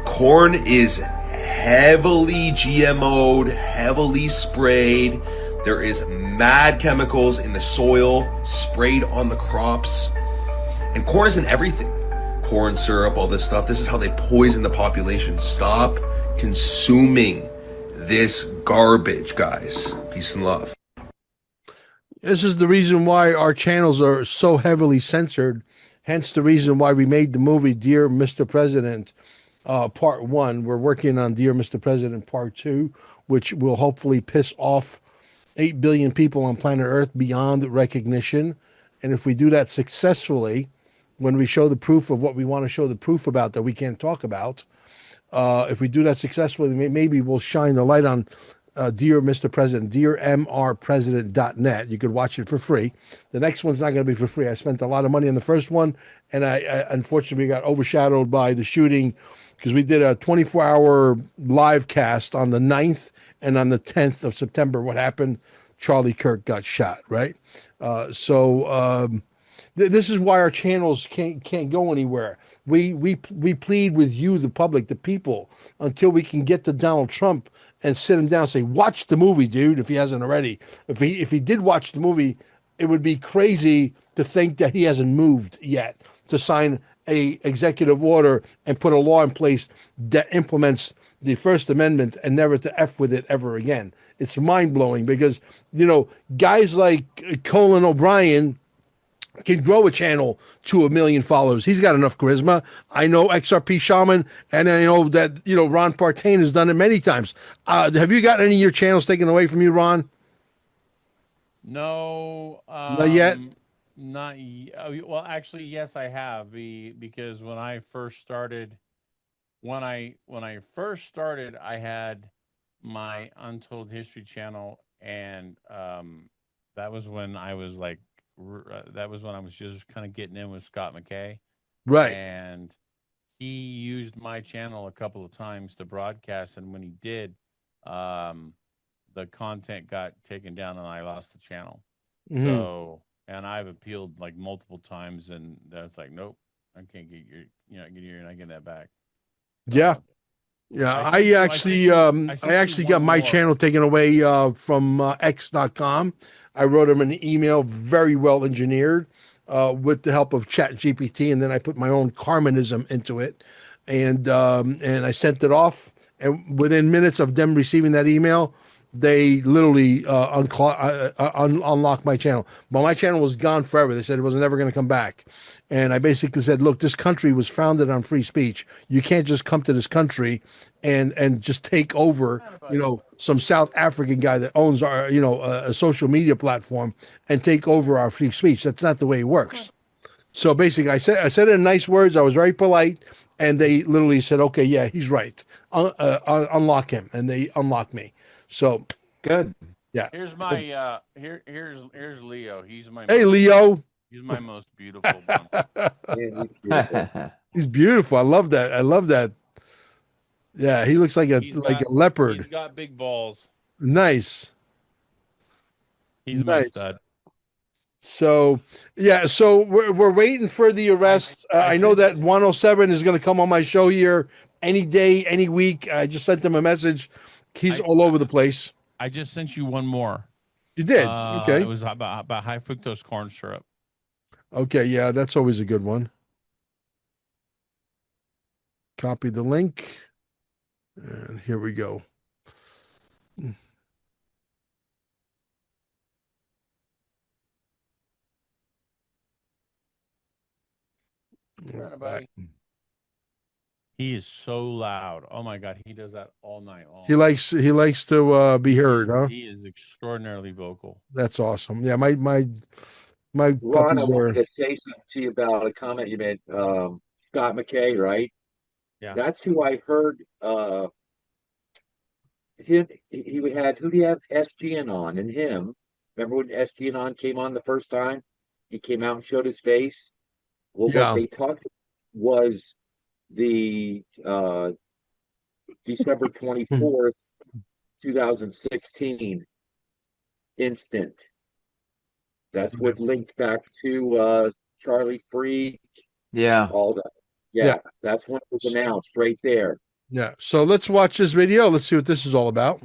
Corn is heavily GMO'd, heavily sprayed. There is mad chemicals in the soil, sprayed on the crops. And corn is in everything. Corn syrup, all this stuff. This is how they poison the population. Stop consuming this garbage, guys. Peace and love. This is the reason why our channels are so heavily censored. Hence the reason why we made the movie Dear Mr. President, Part 1. We're working on Dear Mr. President Part 2, which will hopefully piss off 8 billion people on planet Earth beyond recognition. And if we do that successfully, when we show the proof of what we want to show the proof about that we can't talk about, if we do that successfully, maybe we'll shine the light on Dear Mr. President, dearmrpresident.net. You could watch it for free. The next one's not going to be for free. I spent a lot of money on the first one, and I unfortunately got overshadowed by the shooting because we did a 24-hour live cast on the 9th and on the 10th of September. What happened? Charlie Kirk got shot, right? This is why our channels can't go anywhere. We plead with you, the public, the people, until we can get to Donald Trump and sit him down and say, watch the movie, dude, if he hasn't already. If he did watch the movie, it would be crazy to think that he hasn't moved yet to sign a executive order and put a law in place that implements the First Amendment and never to F with it ever again. It's mind-blowing because, guys like Colin O'Brien can grow a channel to 1 million followers. He's got enough charisma. I know XRP Shaman, and I know that, Ron Partain has done it many times. Have you got any of your channels taken away from you, Ron? No. Not yet? Well, actually, yes, I have. Because when I first started, I had my Untold History channel, and that was when I was just kind of getting in with Scott McKay. Right. And he used my channel a couple of times to broadcast, and when he did, the content got taken down and I lost the channel. Mm-hmm. So, and I've appealed like multiple times, and that's like, nope, I can't get you're not getting that back. Yeah. Yeah, I actually got my channel taken away from X.com. I wrote him an email, very well engineered, with the help of ChatGPT, and then I put my own Carmanism into it, and I sent it off. And within minutes of them receiving that email, they literally unlocked my channel. But my channel was gone forever. They said it was never going to come back. And I basically said, look, this country was founded on free speech. You can't just come to this country and just take over, some South African guy that owns our, a social media platform and take over our free speech. That's not the way it works. So basically, I said it in nice words. I was very polite. And they literally said, okay, yeah, he's right. Unlock him. And they unlocked me. So good. Yeah. Here's my here's Leo. Leo. He's my most beautiful one. He's beautiful. I love that. Yeah, he looks like a leopard. He's got big balls. Nice. He's my stud. So we're waiting for the arrest. I know that 107 is going to come on my show here any day, any week. I just sent him a message. He's all over the place. I just sent you one more. You did? Okay. It was about high fructose corn syrup. Okay, yeah, that's always a good one. Copy the link. And here we go. Right. He is so loud. Oh my God, he does that all night long. He likes to be heard, huh? He is extraordinarily vocal. That's awesome. Yeah, my Ron, I wanted to say something to you about a comment you made. Scott McKay, right? Yeah. That's who I heard. He had, who do you have? SGN on, and him. Remember when SGN on came on the first time? He came out and showed his face. Well, what they talked was the December 24th, 2016 instant. That's what linked back to Charlie Freak. Yeah. All that. Yeah, that's when it was announced right there. Yeah. So let's watch this video. Let's see what this is all about.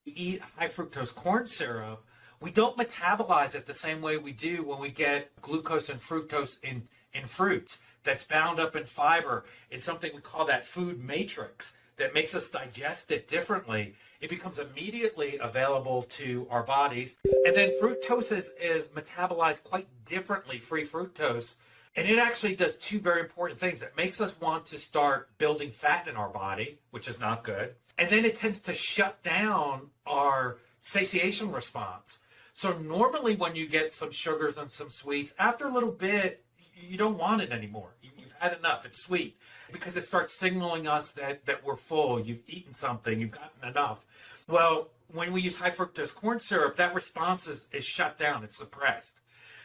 We eat high fructose corn syrup. We don't metabolize it the same way we do when we get glucose and fructose in fruits. That's bound up in fiber. It's something we call that food matrix that makes us digest it differently. It becomes immediately available to our bodies. And then fructose is metabolized quite differently, free fructose, And it actually does two very important things. It makes us want to start building fat in our body, which is not good. And then it tends to shut down our satiation response. So normally when you get some sugars and some sweets, after a little bit, you don't want it anymore. You've had enough. It's sweet because it starts signaling us that we're full. You've eaten something. You've gotten enough. Well, when we use high fructose corn syrup, that response is shut down. It's suppressed.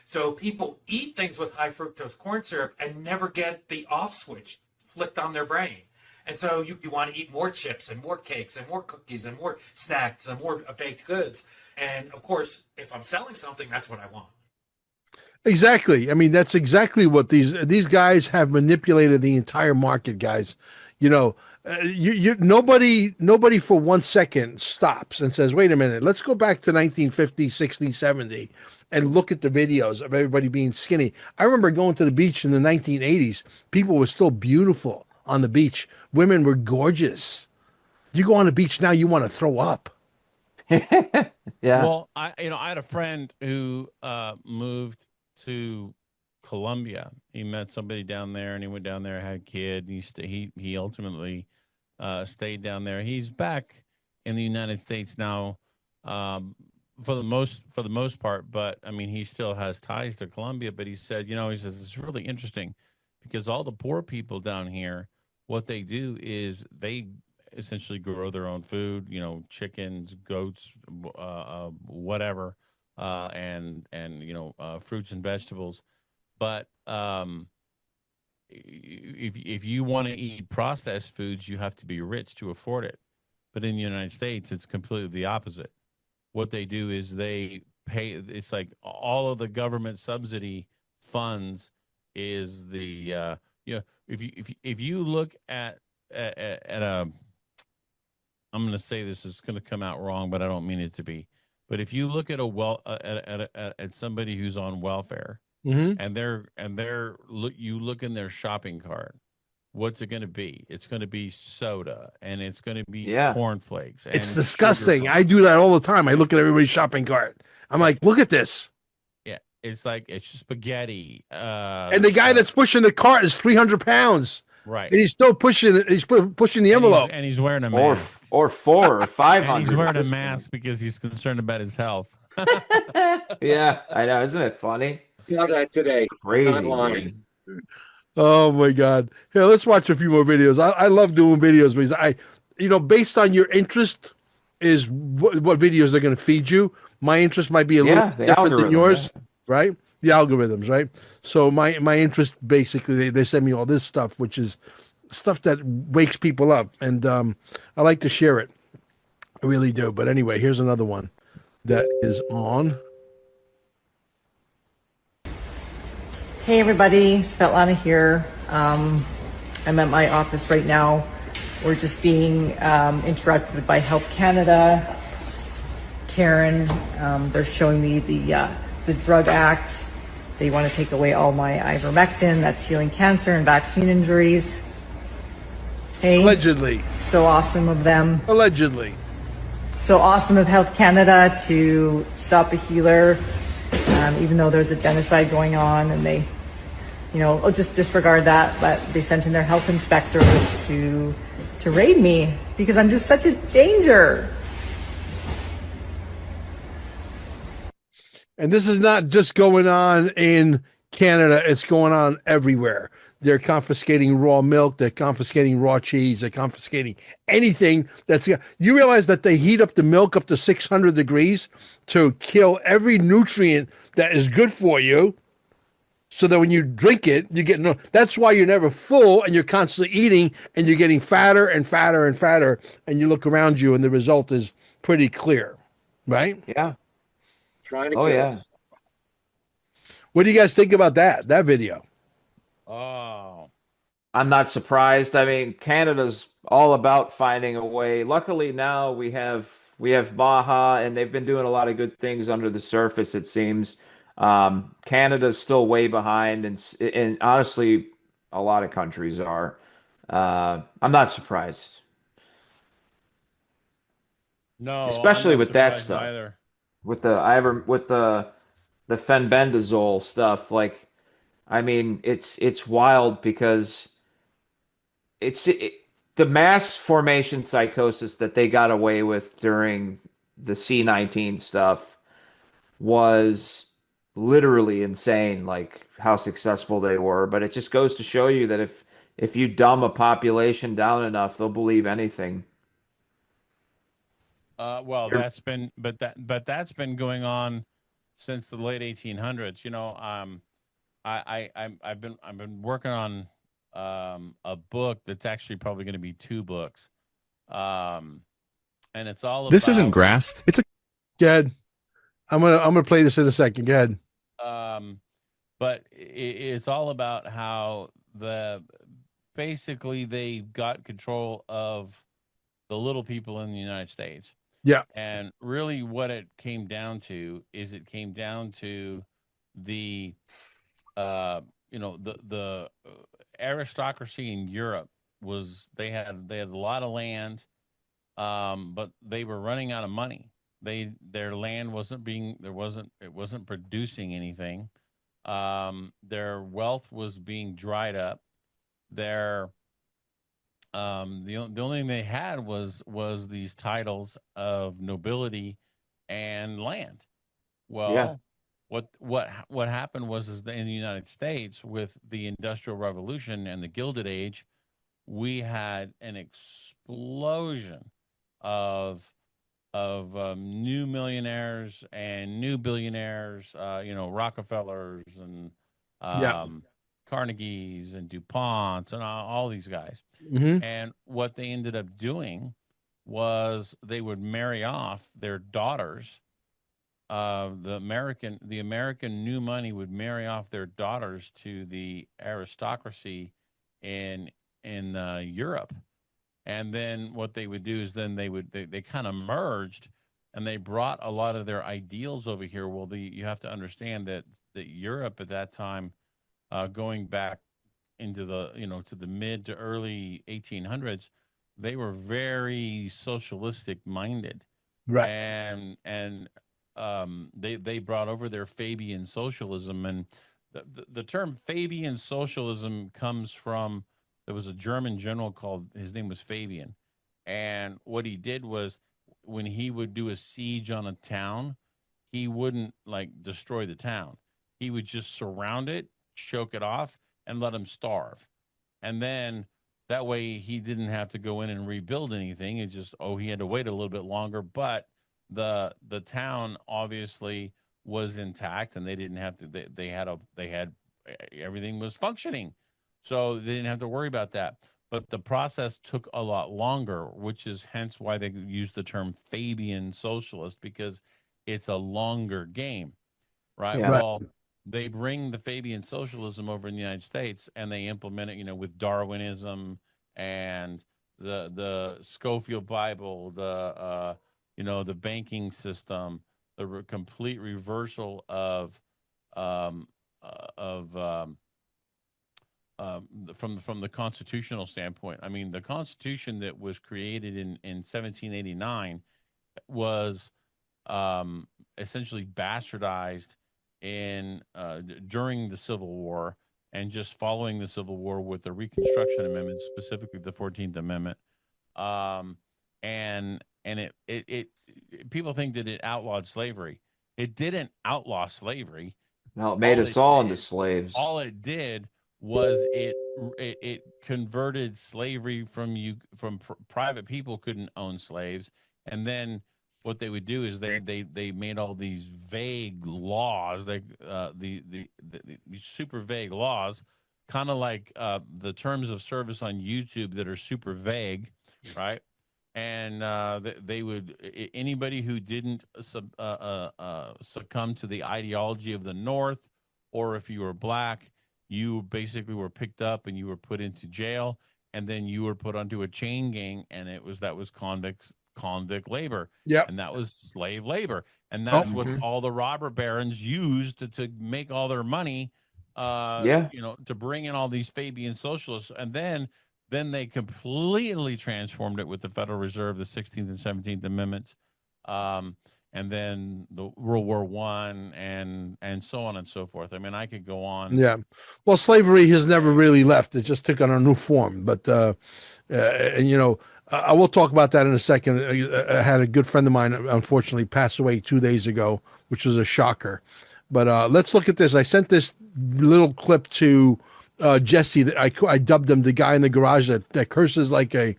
So people eat things with high fructose corn syrup and never get the off switch flipped on their brain. And so you want to eat more chips and more cakes and more cookies and more snacks and more baked goods. And of course, if I'm selling something, that's what I want. Exactly. I mean, that's exactly what these guys have manipulated the entire market, guys. You know, nobody for 1 second stops and says, wait a minute, let's go back to 1950, 60, 70 and look at the videos of everybody being skinny. I remember going to the beach in the 1980s. People were still beautiful on the beach. Women were gorgeous. You go on the beach now, you want to throw up. Yeah. Well, I had a friend who moved to Colombia. He met somebody down there, and he went down there, had a kid. And he ultimately stayed down there. He's back in the United States now, for the most part. But I mean, he still has ties to Colombia. But he said, he says it's really interesting because all the poor people down here, what they do is they essentially grow their own food, chickens, goats, whatever, and fruits and vegetables. But if you want to eat processed foods, you have to be rich to afford it. But in the United States, it's completely the opposite. What they do is they pay. It's like all of the government subsidy funds is the if you look at a, I'm going to say this is going to come out wrong, but I don't mean it to be. But if you look at at somebody who's on welfare, Mm-hmm. and you look in their shopping cart, what's it going to be? It's going to be soda, and it's going to be cornflakes. And it's disgusting. I do that all the time. I look at everybody's shopping cart. I'm like, look at this. Yeah, it's like it's just spaghetti. And the guy that's pushing the cart is 300 pounds. Right. And he's still pushing it. He's pushing the envelope. And he's wearing a mask. Or 400 or 500. And he's wearing a mask because he's concerned about his health. Yeah, I know. Isn't it funny? Saw that today. Crazy. Online. Oh my God. Here, let's watch a few more videos. I love doing videos because based on your interest is what videos are going to feed you. My interest might be a little different than yours, right? The algorithms, right? So my interest, basically, they send me all this stuff, which is stuff that wakes people up. And I like to share it. I really do. But anyway, here's another one that is on. Hey everybody, Svetlana here. I'm at my office right now. We're just being interrupted by Health Canada. Karen, they're showing me the Drug Act. They want to take away all my ivermectin, that's healing cancer and vaccine injuries. Hey, Allegedly. So awesome of them. Allegedly. So awesome of Health Canada to stop a healer, even though there's a genocide going on, and they, just disregard that. But they sent in their health inspectors to raid me because I'm just such a danger. And this is not just going on in Canada. It's going on everywhere. They're confiscating raw milk. They're confiscating raw cheese. They're confiscating anything that's. You realize that they heat up the milk up to 600 degrees to kill every nutrient that is good for you, so that when you drink it, you get no. That's why you're never full, and you're constantly eating, and you're getting fatter and fatter and fatter. And you look around you, and the result is pretty clear, right? Yeah. Trying to. Oh yeah. What do you guys think about that video? Oh, I'm not surprised. I mean, Canada's all about finding a way. Luckily now we have Baja, and they've been doing a lot of good things under the surface, it seems. Canada's still way behind, and honestly, a lot of countries are. I'm not surprised. no, Especially I'm not with that surprised stuff. either. With the fenbendazole stuff, like I mean, it's wild because the mass formation psychosis that they got away with during the C-19 stuff was literally insane, like how successful they were. But it just goes to show you that if you dumb a population down enough, they'll believe anything. Well, that's been going on since the late 1800s. You know, I've been working on a book that's actually probably going to be 2 books, and it's all This isn't about grass. It's a. Go ahead. I'm gonna play this in a second. Go ahead. But it's all about how basically they got control of the little people in the United States. Yeah. And really what it came down to is it came down to the the aristocracy in Europe was they had a lot of land, but they were running out of money. Their land it wasn't producing anything. Their wealth was being dried up. The only thing they had was these titles of nobility and land. Well, Yeah. what happened was is that in the United States with the Industrial Revolution and the Gilded Age, we had an explosion of new millionaires and new billionaires, Rockefellers and Carnegies and DuPonts and all these guys. Mm-hmm. And what they ended up doing was they would marry off their daughters. The American new money would marry off their daughters to the aristocracy in Europe. And then what they would do is then they kind of merged and they brought a lot of their ideals over here. Well, you have to understand that Europe at that time, going back into to the mid to early 1800s, they were very socialistic minded. Right. And they brought over their Fabian socialism. And the term Fabian socialism comes from, there was a German general his name was Fabian. And what he did was when he would do a siege on a town, he wouldn't like destroy the town. He would just surround it, choke it off, and let them starve. And then that way he didn't have to go in and rebuild anything. It just, he had to wait a little bit longer. But the town obviously was intact and they didn't have to, they had everything was functioning. So they didn't have to worry about that. But the process took a lot longer, which is hence why they use the term Fabian socialist, because it's a longer game, right? Yeah. Well, they bring the Fabian socialism over in the United States and they implement it, with Darwinism and the Schofield Bible, the banking system, the complete reversal of from the constitutional standpoint. I mean, the Constitution that was created in 1789 was essentially bastardized during the Civil War and just following the Civil War with the Reconstruction Amendment, specifically the 14th Amendment. And it people think that it outlawed slavery. It didn't outlaw slavery. No, it made us all into slaves. All it did was it converted slavery from private people couldn't own slaves, and then what they would do is they made all these vague laws, the super vague laws, kind of like the terms of service on YouTube that are super vague, right? And they would, anybody who didn't succumb to the ideology of the North, or if you were black, you basically were picked up and you were put into jail, and then you were put onto a chain gang, and that was convict labor. Yeah. And that was slave labor. And that's what all the robber barons used to make all their money, to bring in all these Fabian socialists. And then they completely transformed it with the Federal Reserve, the 16th and 17th Amendments. and then the World War One, and so on and so forth. I mean, I could go on. Yeah. Well, slavery has never really left. It just took on a new form. But, and, you know, I will talk about that in a second. I had a good friend of mine, unfortunately, pass away 2 days ago, which was a shocker. But let's look at this. I sent this little clip to Jesse. That I dubbed him the guy in the garage that curses like a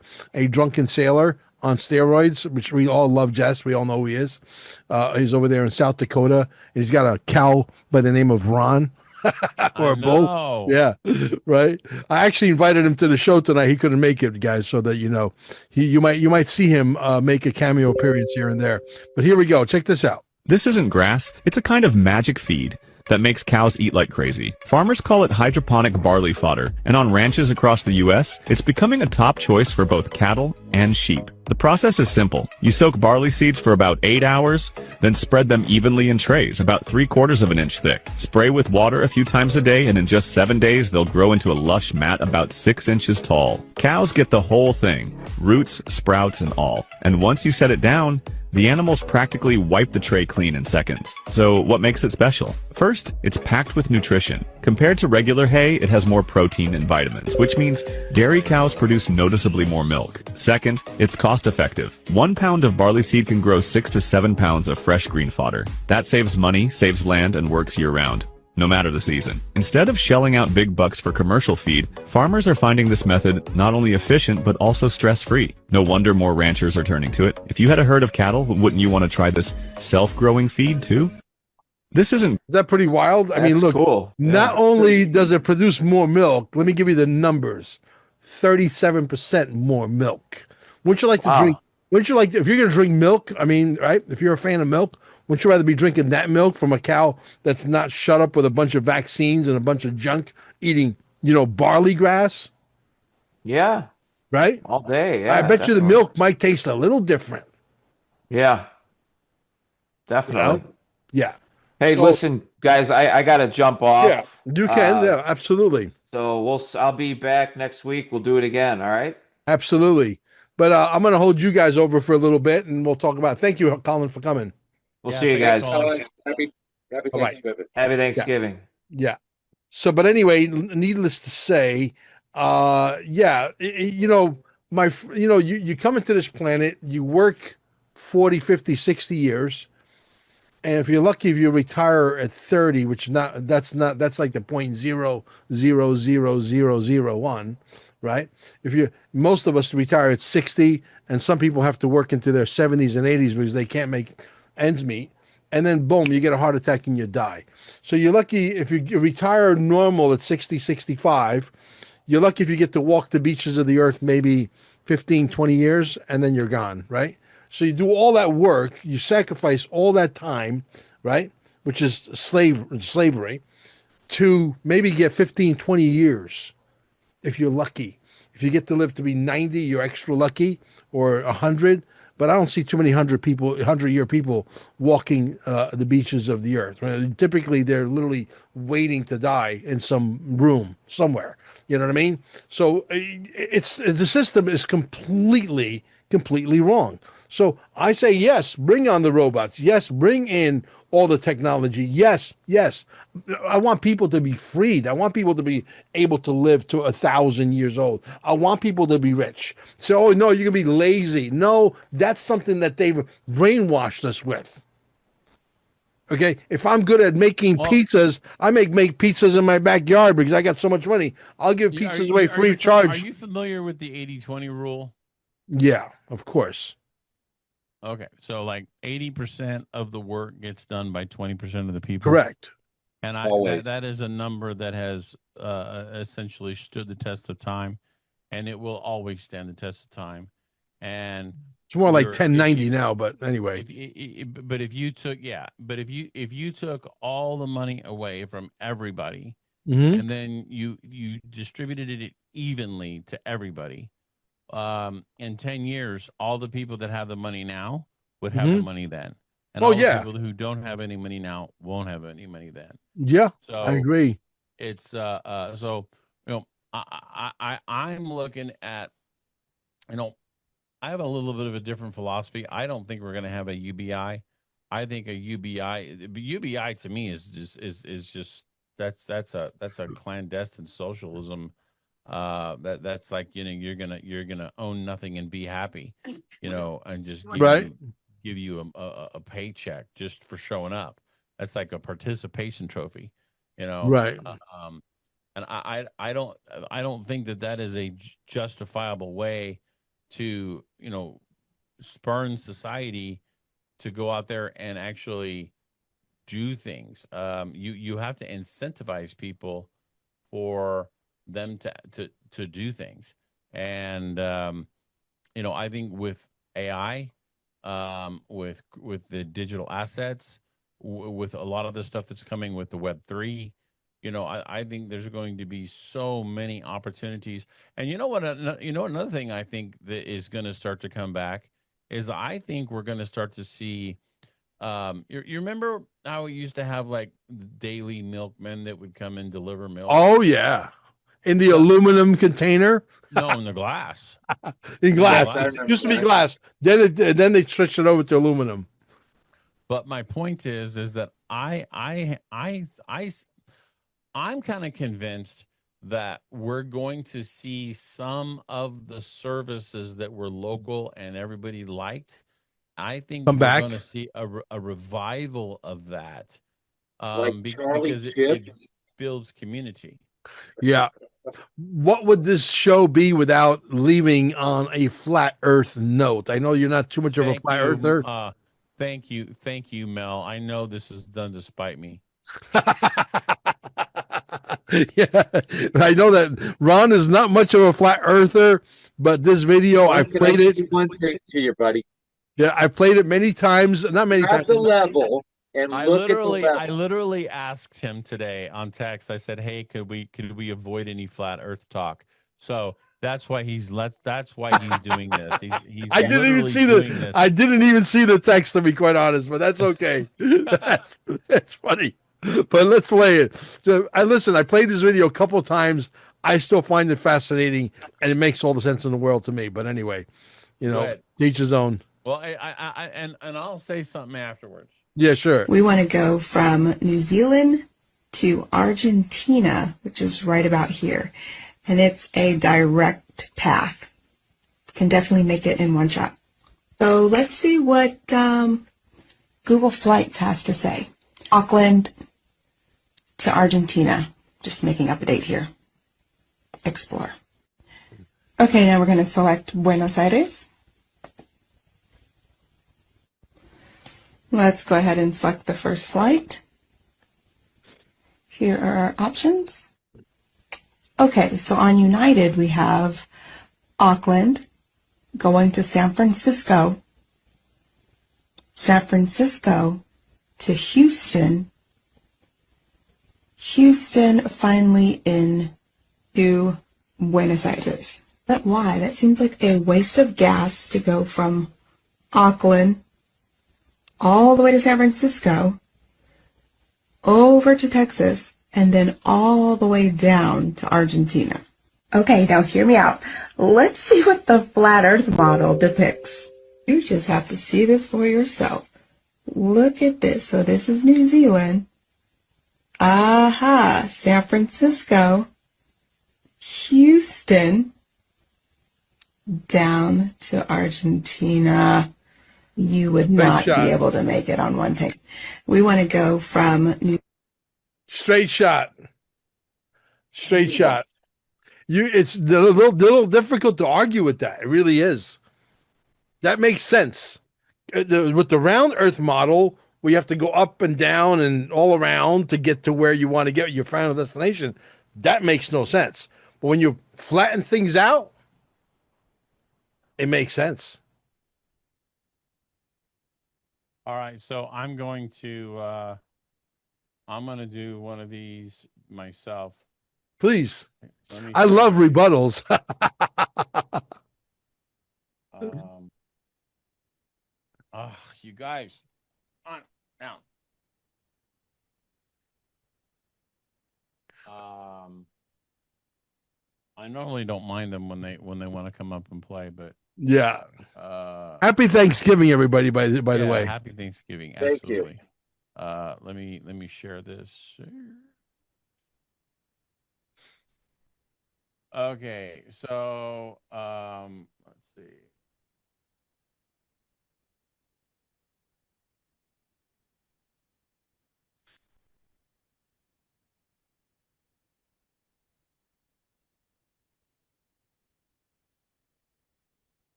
drunken sailor on steroids, which we all love. Jess, we all know who he is. He's over there in South Dakota. And he's got a cow by the name of Ron. Or a bull. Yeah, right. I actually invited him to the show tonight. He couldn't make it, guys, so that you know, you might see him make a cameo appearance here and there. But here we go. Check this out. This isn't grass. It's a kind of magic feed that makes cows eat like crazy. Farmers call it hydroponic barley fodder, and on ranches across the U.S., it's becoming a top choice for both cattle and sheep. The process is simple. You soak barley seeds for about 8 hours, then spread them evenly in trays, about 3/4 of an inch thick. Spray with water a few times a day, and in just 7 days, they'll grow into a lush mat about 6 inches tall. Cows get the whole thing, roots, sprouts, and all. And once you set it down, the animals practically wipe the tray clean in seconds. So what makes it special? First, it's packed with nutrition. Compared to regular hay, it has more protein and vitamins, which means dairy cows produce noticeably more milk. Second, it's cost effective. 1 pound of barley seed can grow 6 to 7 pounds of fresh green fodder. That saves money, saves land, and works year-round, no matter the season. Instead of shelling out big bucks for commercial feed, farmers are finding this method not only efficient but also stress-free. No wonder more ranchers are turning to it. If you had a herd of cattle, wouldn't you want to try this self-growing feed too? This isn't... Is that pretty wild? I mean, look, cool. Not only does it produce more milk, let me give you the numbers. 37% more milk. Wouldn't you like to drink? Wouldn't you like, if you're going to drink milk, I mean, right? If you're a fan of milk, wouldn't you rather be drinking that milk from a cow that's not shut up with a bunch of vaccines and a bunch of junk eating, you know, barley grass? Yeah. Right? All day. Yeah, I bet you the milk might taste a little different. Yeah. Definitely. You know? Yeah. Hey, So- listen, guys, I got to jump off. Yeah, you can. Yeah, absolutely. So I'll be back next week. We'll do it again. All right. Absolutely. But I'm going to hold you guys over for a little bit and we'll talk about it. Thank you, Colin, for coming. We'll see you guys. Happy All right. Thanksgiving. Happy Thanksgiving. Yeah. So, but anyway, needless to say, you know, you come into this planet, you work 40, 50, 60 years. And if you're lucky, if you retire at 30, that's like the 0.0000001, right? Most of us retire at 60, and some people have to work into their 70s and 80s because they can't make ends meet. And then boom, you get a heart attack and you die. So you're lucky if you retire normal at 60, 65. You're lucky if you get to walk the beaches of the earth maybe 15, 20 years, and then you're gone, right? So you do all that work, you sacrifice all that time, right? Which is slavery, to maybe get 15, 20 years if you're lucky. If you get to live to be 90, you're extra lucky, or 100. But I don't see too many 100-year people walking the beaches of the earth. Right? Typically, they're literally waiting to die in some room somewhere. You know what I mean? So the system is completely wrong. So I say, yes, bring on the robots. Yes, bring in all the technology. Yes. I want people to be freed. I want people to be able to live to 1,000 years old. I want people to be rich. So, oh, no, you're going to be lazy. No, that's something that they've brainwashed us with. Okay, if I'm good at making pizzas, I make pizzas in my backyard because I got so much money. I'll give pizzas away free of charge. Are you familiar with the 80-20 rule? Yeah, of course. Okay, so like 80% of the work gets done by 20% of the people. Correct. And that is a number that has essentially stood the test of time, and it will always stand the test of time. And it's more like 1090 now, but anyway. If you took all the money away from everybody, and then you distributed it evenly to everybody, in 10 years, all the people that have the money now would have the money then. And all the people who don't have any money now won't have any money then. Yeah, so I agree. It's so you know, I'm looking at, you know, I have a little bit of a different philosophy. I don't think we're going to have a UBI I think a UBI to me is just that's a clandestine socialism. That's like, you're gonna own nothing and be happy, and just Right. give you a paycheck just for showing up. That's like a participation trophy, you know. Right. And I don't think that is a justifiable way to, spurn society to go out there and actually do things. You have to incentivize people for them to do things. And I think with AI, with the digital assets, with a lot of the stuff that's coming with the Web3, I think there's going to be so many opportunities. And you know what? Another thing I think that is going to start to come back is, I think we're going to start to see. You remember how we used to have like daily milkmen that would come and deliver milk? Oh yeah, in the aluminum container. No, in the glass. In glass. Yes, I remember Used to be that. glass. Then they switched it over to aluminum. But my point is that I'm kind of convinced that we're going to see some of the services that were local and everybody liked. I think Come we're back. going to see a revival of that, Like Charlie because it Chips. builds community. Yeah. What would this show be without leaving on a flat Earth note? I know you're not too much of a Thank flat you, earther. thank you, Mel. I know this is done to spite me. Yeah, I know that Ron is not much of a flat earther, but this video I played it. One thing to you, buddy. Yeah, I played it many times. Not many At times. the level and I look at the I level. literally asked him today on text. I said, "Hey, could we avoid any flat Earth talk?" So that's why he's doing this. He's I didn't even literally see doing the this. I didn't even see the text, to be quite honest, but that's okay. that's funny. But let's play it. So, I played this video a couple of times. I still find it fascinating, and it makes all the sense in the world to me. But anyway, ahead. teach his own. Well, and I'll say something afterwards. Yeah, sure. We want to go from New Zealand to Argentina, which is right about here. And it's a direct path. Can definitely make it in one shot. So let's see what Google Flights has to say. Auckland to Argentina. Just making up a date here. Explore. Okay, now we're going to select Buenos Aires. Let's go ahead and select the first flight. Here are our options. Okay, so on United we have Auckland going to San Francisco, San Francisco to Houston, Houston finally into Buenos Aires. But why? That seems like a waste of gas to go from Auckland all the way to San Francisco, over to Texas, and then all the way down to Argentina. Okay, now hear me out. Let's see what the flat Earth model depicts. You just have to see this for yourself. Look at this. So this is New Zealand. Aha, San Francisco, Houston, down to Argentina. You would not be able to make it on one take. We want to go from Straight shot. Straight shot. It's a little difficult to argue with that. It really is. That makes sense. With the round Earth model, we have to go up and down and all around to get to where you want to get your final destination. That makes no sense. But when you flatten things out, it makes sense. All right, so I'm going to do one of these myself. Please. I love rebuttals. You guys, on down. I normally don't mind them when they want to come up and play, but Yeah. Happy Thanksgiving, everybody. By the way, happy Thanksgiving. Thank you. Absolutely. Let me share this. Okay, so let's see.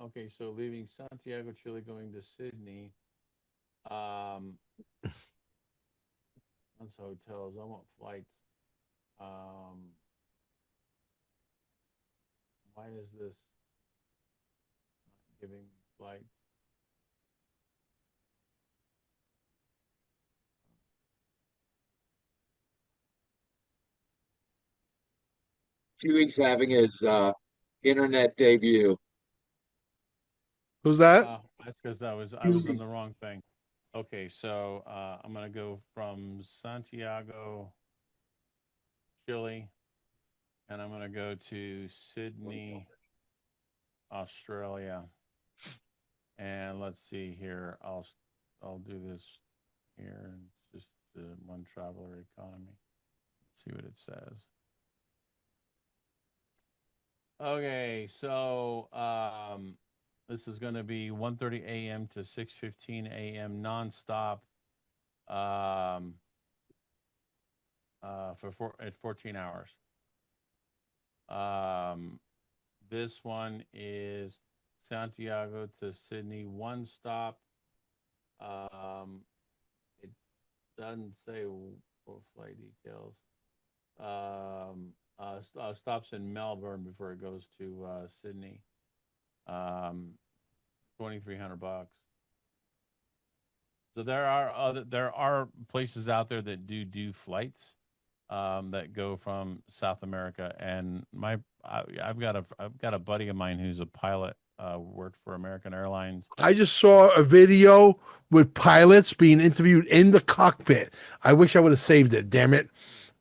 Okay, so leaving Santiago, Chile, going to Sydney. That's hotels. I want flights. Why is this not giving flights? 2 weeks having his internet debut. Who's that? That's because I was on the wrong thing. Okay, so I'm gonna go from Santiago, Chile, and I'm gonna go to Sydney, Australia. And let's see here. I'll do this here and just one traveler economy. Let's see what it says. Okay, so this is going to be 1:30 a.m. to 6:15 a.m. nonstop at 14 hours. This one is Santiago to Sydney, one stop. It doesn't say what flight details. Stops in Melbourne before it goes to Sydney. $2,300. So there are places out there that do flights that go from South America, and I've got a buddy of mine who's a pilot, worked for American Airlines. I just saw a video with pilots being interviewed in the cockpit. I wish I would have saved it. Damn it!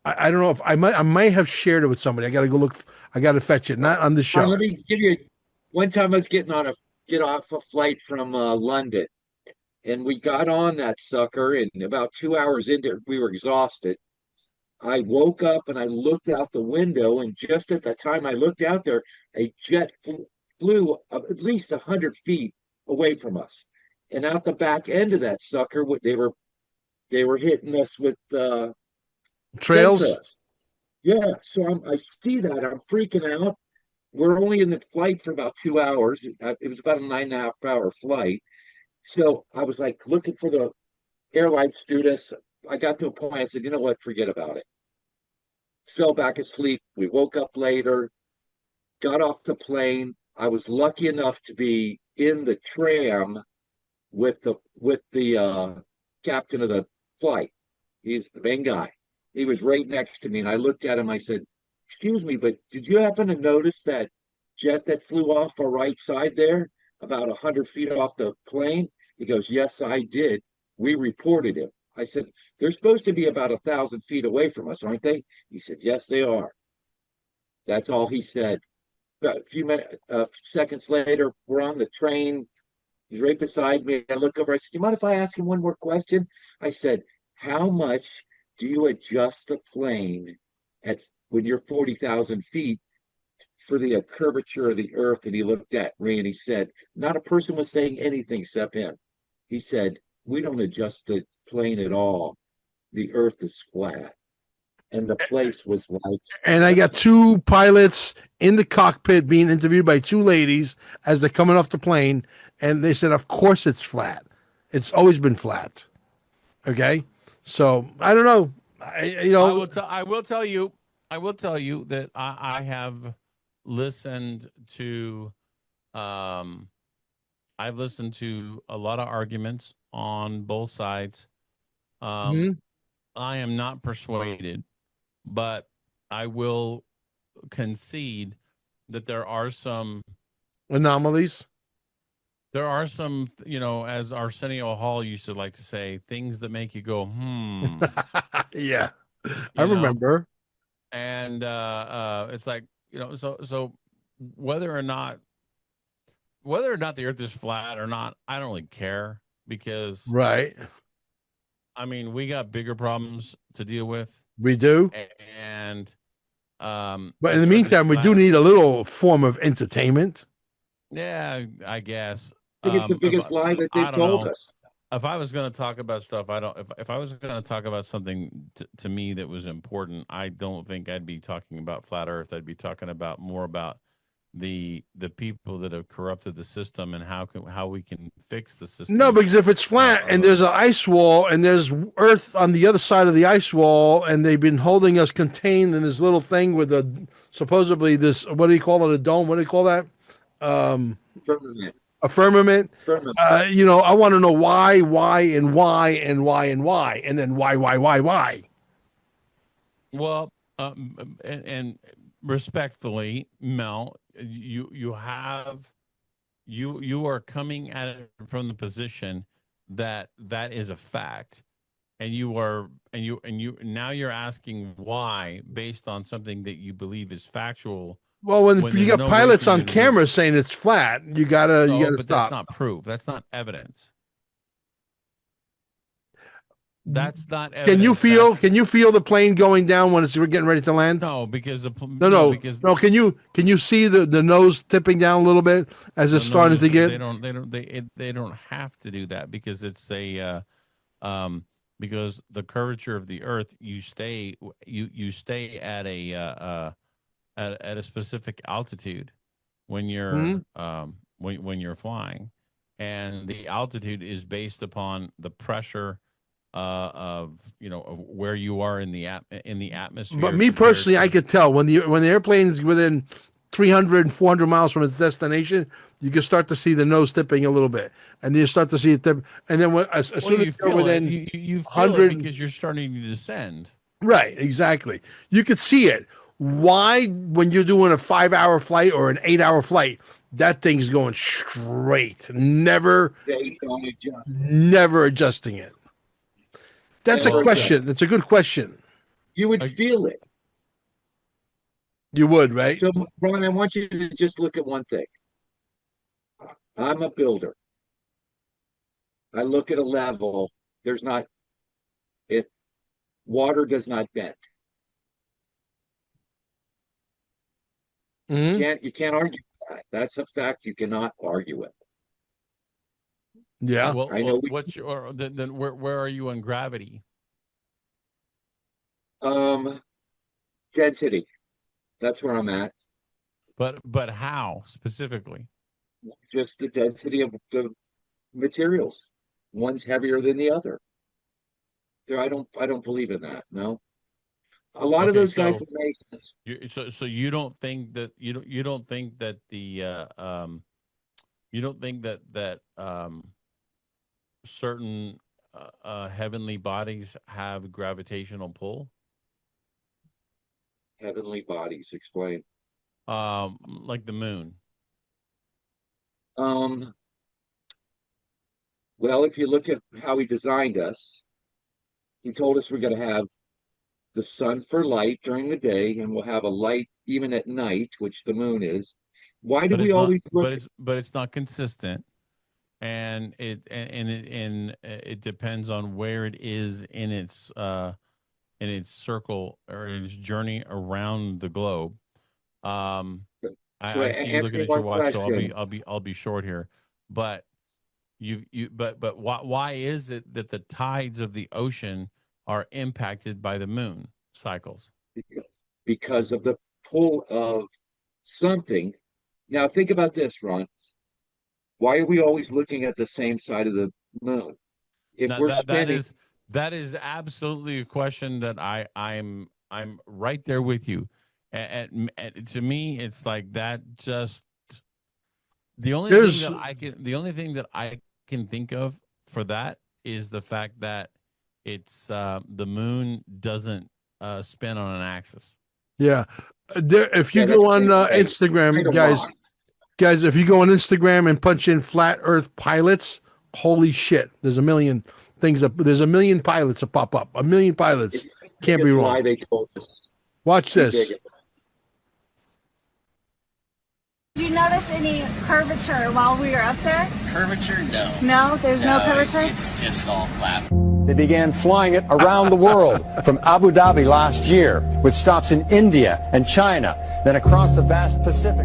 I don't know if I might have shared it with somebody. I got to go look. I got to fetch it. Not on the show. Let me give you. One time I was get off a flight from London, and we got on that sucker, and about 2 hours into, we were exhausted. I woke up and I looked out the window, and just at the time I looked out there, a jet flew at least 100 feet away from us, and out the back end of that sucker, they were hitting us with trails. Yeah, so I see that, I'm freaking out. We're only in the flight for about 2 hours. It was about a 9.5 hour flight. So I was like looking for the airline stewardess. I got to a point, I said, you know what, forget about it. Fell back asleep. We woke up later, got off the plane. I was lucky enough to be in the tram with the captain of the flight. He's the main guy. He was right next to me, and I looked at him. I said, excuse me, but did you happen to notice that jet that flew off our right side there, about 100 feet off the plane? He goes, yes, I did. We reported him. I said, they're supposed to be about 1,000 feet away from us, aren't they? He said, yes, they are. That's all he said. About a few seconds later, we're on the train. He's right beside me. I look over. I said, do you mind if I ask him one more question? I said, how much do you adjust the plane when you're 40,000 feet for the curvature of the earth? And he looked at me and he said, not a person was saying anything except him. He said, we don't adjust the plane at all. The earth is flat. And the place was like. And I got two pilots in the cockpit being interviewed by two ladies as they're coming off the plane. And they said, of course it's flat. It's always been flat. Okay. So I don't know. I will tell you that I have listened to, I've listened to a lot of arguments on both sides. I am not persuaded, but I will concede that there are some anomalies. there are some, as Arsenio Hall used to like to say, things that make you go, Yeah, I you know? remember. And it's like, so whether or not the earth is flat or not, I don't really care, because Right. I mean, we got bigger problems to deal with. We do. And But in the meantime, we do need a little form of entertainment. Yeah, I guess. I think it's the biggest lie that they've told us. If I was going to talk about stuff, I don't. If I was going to talk about something to me that was important, I don't think I'd be talking about flat Earth. I'd be talking about more about the people that have corrupted the system and how we can fix the system. No, because if it's flat and there's an ice wall and there's Earth on the other side of the ice wall, and they've been holding us contained in this little thing with supposedly this, what do you call it, a dome? What do you call that? Firmament. A firmament. Firmament. I want to know why, and then why. Well, and respectfully, Mel, you are coming at it from the position that is a fact, and now you're asking why based on something that you believe is factual. Well, when you got pilots on camera saying it's flat, you gotta but stop. That's not proof. That's not evidence. That's not evidence. Can you feel the plane going down when we're getting ready to land? No, because no. Can you see the nose tipping down a little bit as it's starting to get? They don't have to do that, because it's because the curvature of the Earth, you stay at a specific altitude when you're when you're flying, and the altitude is based upon the pressure of where you are in the atmosphere. But me personally, I could tell when the airplane is within 300 and 400 miles from its destination, you can start to see the nose tipping a little bit, and then you start to see it tip. And then as soon as you're within you feel 100, it because you're starting to descend. Right, exactly. You could see it. Why, when you're doing a 5-hour flight or an 8-hour flight, that thing's going straight, never adjusting it. That's a question. That's a good question. You would feel it. You would, right? So, Ron, I want you to just look at one thing. I'm a builder. I look at a level. Water does not bend. Mm-hmm. You can't argue with that. That's a fact you cannot argue with. Yeah. Well, I know. What's your then? Where are you on gravity? Density. That's where I'm at. But how specifically? Just the density of the materials. One's heavier than the other. I don't believe in that. No. A lot of those guys would make sense. So you don't think that you don't think that certain heavenly bodies have gravitational pull? Heavenly bodies, explain. Like the moon. Well, if you look at how he designed us, he told us we're going to have the sun for light during the day, and we'll have a light even at night, which the moon is. Why do we always look? But it's not consistent, and it depends on where it is in its circle or in its journey around the globe. I see you looking at your watch, so I'll be short here. But but why is it that the tides of the ocean are impacted by the moon cycles? Because of the pull of something. Now think about this, Ron. Why are we always looking at the same side of the moon? That is absolutely a question that I'm right there with you. And to me, it's like that. Just the only thing that I can think of for that is the fact that it's the moon doesn't spin on an axis. Yeah. If you go on Instagram, guys, Guys, if you go on Instagram and punch in flat earth pilots, holy shit. There's a million things up. There's a million pilots that pop up. A million pilots. Can't be Why wrong. they told us. Watch this. Did you notice any curvature while we were up there? Curvature? No. No, there's no curvature? It's just all flat. They began flying it around the world from Abu Dhabi last year with stops in India and China, then across the vast Pacific.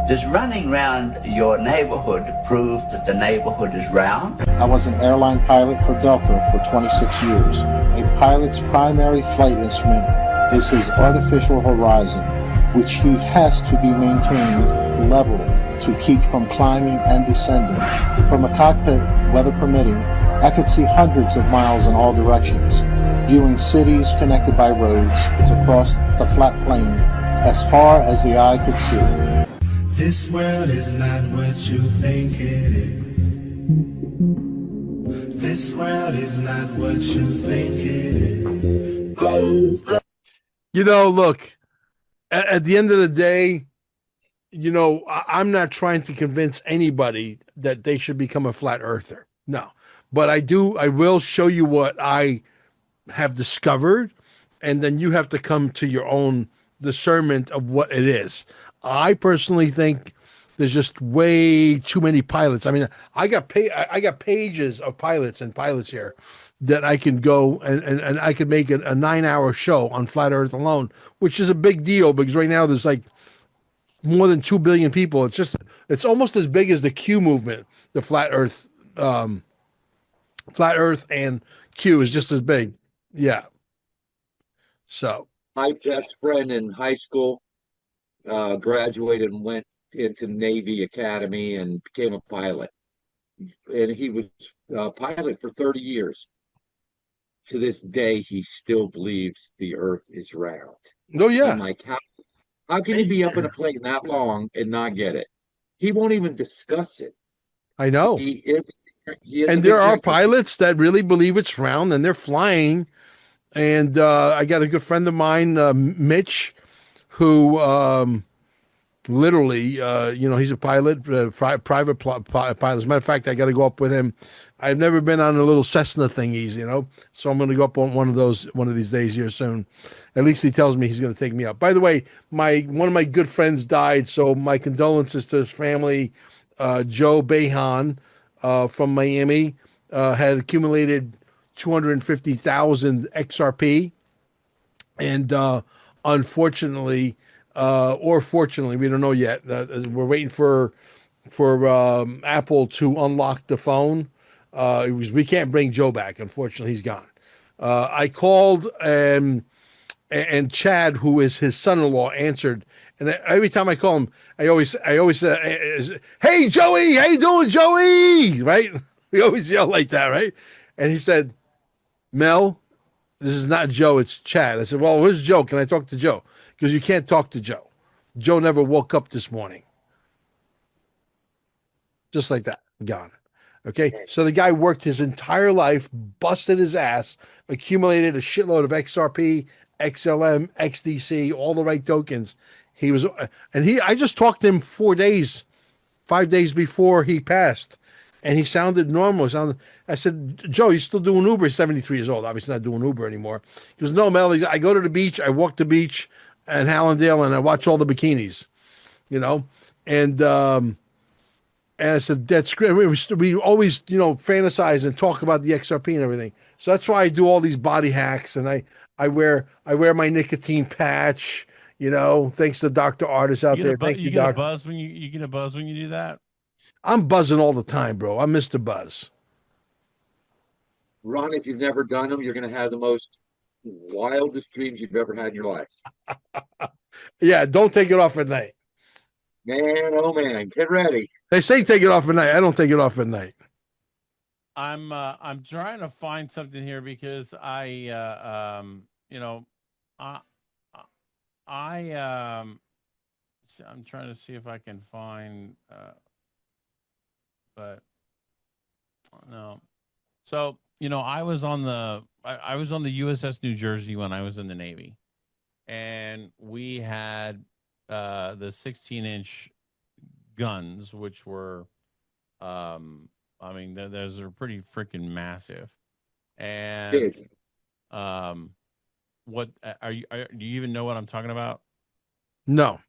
Does running around your neighborhood prove that the neighborhood is round? I was an airline pilot for Delta for 26 years. A pilot's primary flight instrument is his artificial horizon, which he has to be maintained level to keep from climbing and descending. From a cockpit, weather permitting, I could see hundreds of miles in all directions, viewing cities connected by roads across the flat plain as far as the eye could see. This world is not what you think it is. This world is not what you think it is. You know, look, at the end of the day, you know, I'm not trying to convince anybody that they should become a flat earther. No. But I will show you what I have discovered, and then you have to come to your own discernment of what it is. I personally think there's just way too many pilots. I mean, I got pages of pilots and pilots here that I can go and I could make a 9-hour show on flat Earth alone, which is a big deal because right now there's like more than 2 billion people. It's almost as big as the Q movement. The flat Earth and Q is just as big. Yeah. So my best friend in high school graduated and went into Navy Academy and became a pilot. And he was a pilot for 30 years. To this day, he still believes the Earth is round. Oh, yeah. I'm like, how can you be up in a plane that long and not get it? He won't even discuss it. I know. And there are pilots that really believe it's round and they're flying. And I got a good friend of mine, Mitch, who literally, he's a pilot, private pilot. As a matter of fact, I got to go up with him. I've never been on a little Cessna thingies, so I'm going to go up on one of these days here soon. At least he tells me he's going to take me up. By the way, one of my good friends died, so my condolences to his family. Joe Behan from Miami had accumulated 250,000 XRP, and unfortunately, or fortunately, we don't know yet. We're waiting for Apple to unlock the phone. We can't bring Joe back. Unfortunately, he's gone. I called and Chad, who is his son-in-law, answered. And every time I call him, I always hey, Joey, how you doing, Joey? Right? We always yell like that, right? And he said, Mel, this is not Joe, it's Chad. I said, well, where's Joe? Can I talk to Joe? Because you can't talk to Joe. Joe never woke up this morning. Just like that, gone. Okay, so the guy worked his entire life, busted his ass, accumulated a shitload of XRP, XLM, XDC, all the right tokens. I just talked to him 5 days before he passed, and he sounded normal. I said, Joe, you still doing Uber? He's 73 years old, obviously not doing Uber anymore. He goes, no, Mel, I go to the beach, I walk the beach in Hallandale, and I watch all the bikinis, and I said, that's great. We always, fantasize and talk about the XRP and everything. So that's why I do all these body hacks, and I wear my nicotine patch, thanks to Dr. Artis out there. Thank you, Doc. You get a buzz when you do that? I'm buzzing all the time, bro. I'm Mr. Buzz. Ron, if you've never done them, you're going to have the most wildest dreams you've ever had in your life. Yeah, don't take it off at night. Man, oh man, get ready. They say take it off at night. I don't take it off at night. I'm trying to find something here because I'm trying to see if I can find but no. So, I was on the USS New Jersey when I was in the Navy, and we had the 16-inch guns, which were, I mean, those are pretty freaking massive. And Big. what do you even know what I'm talking about? No.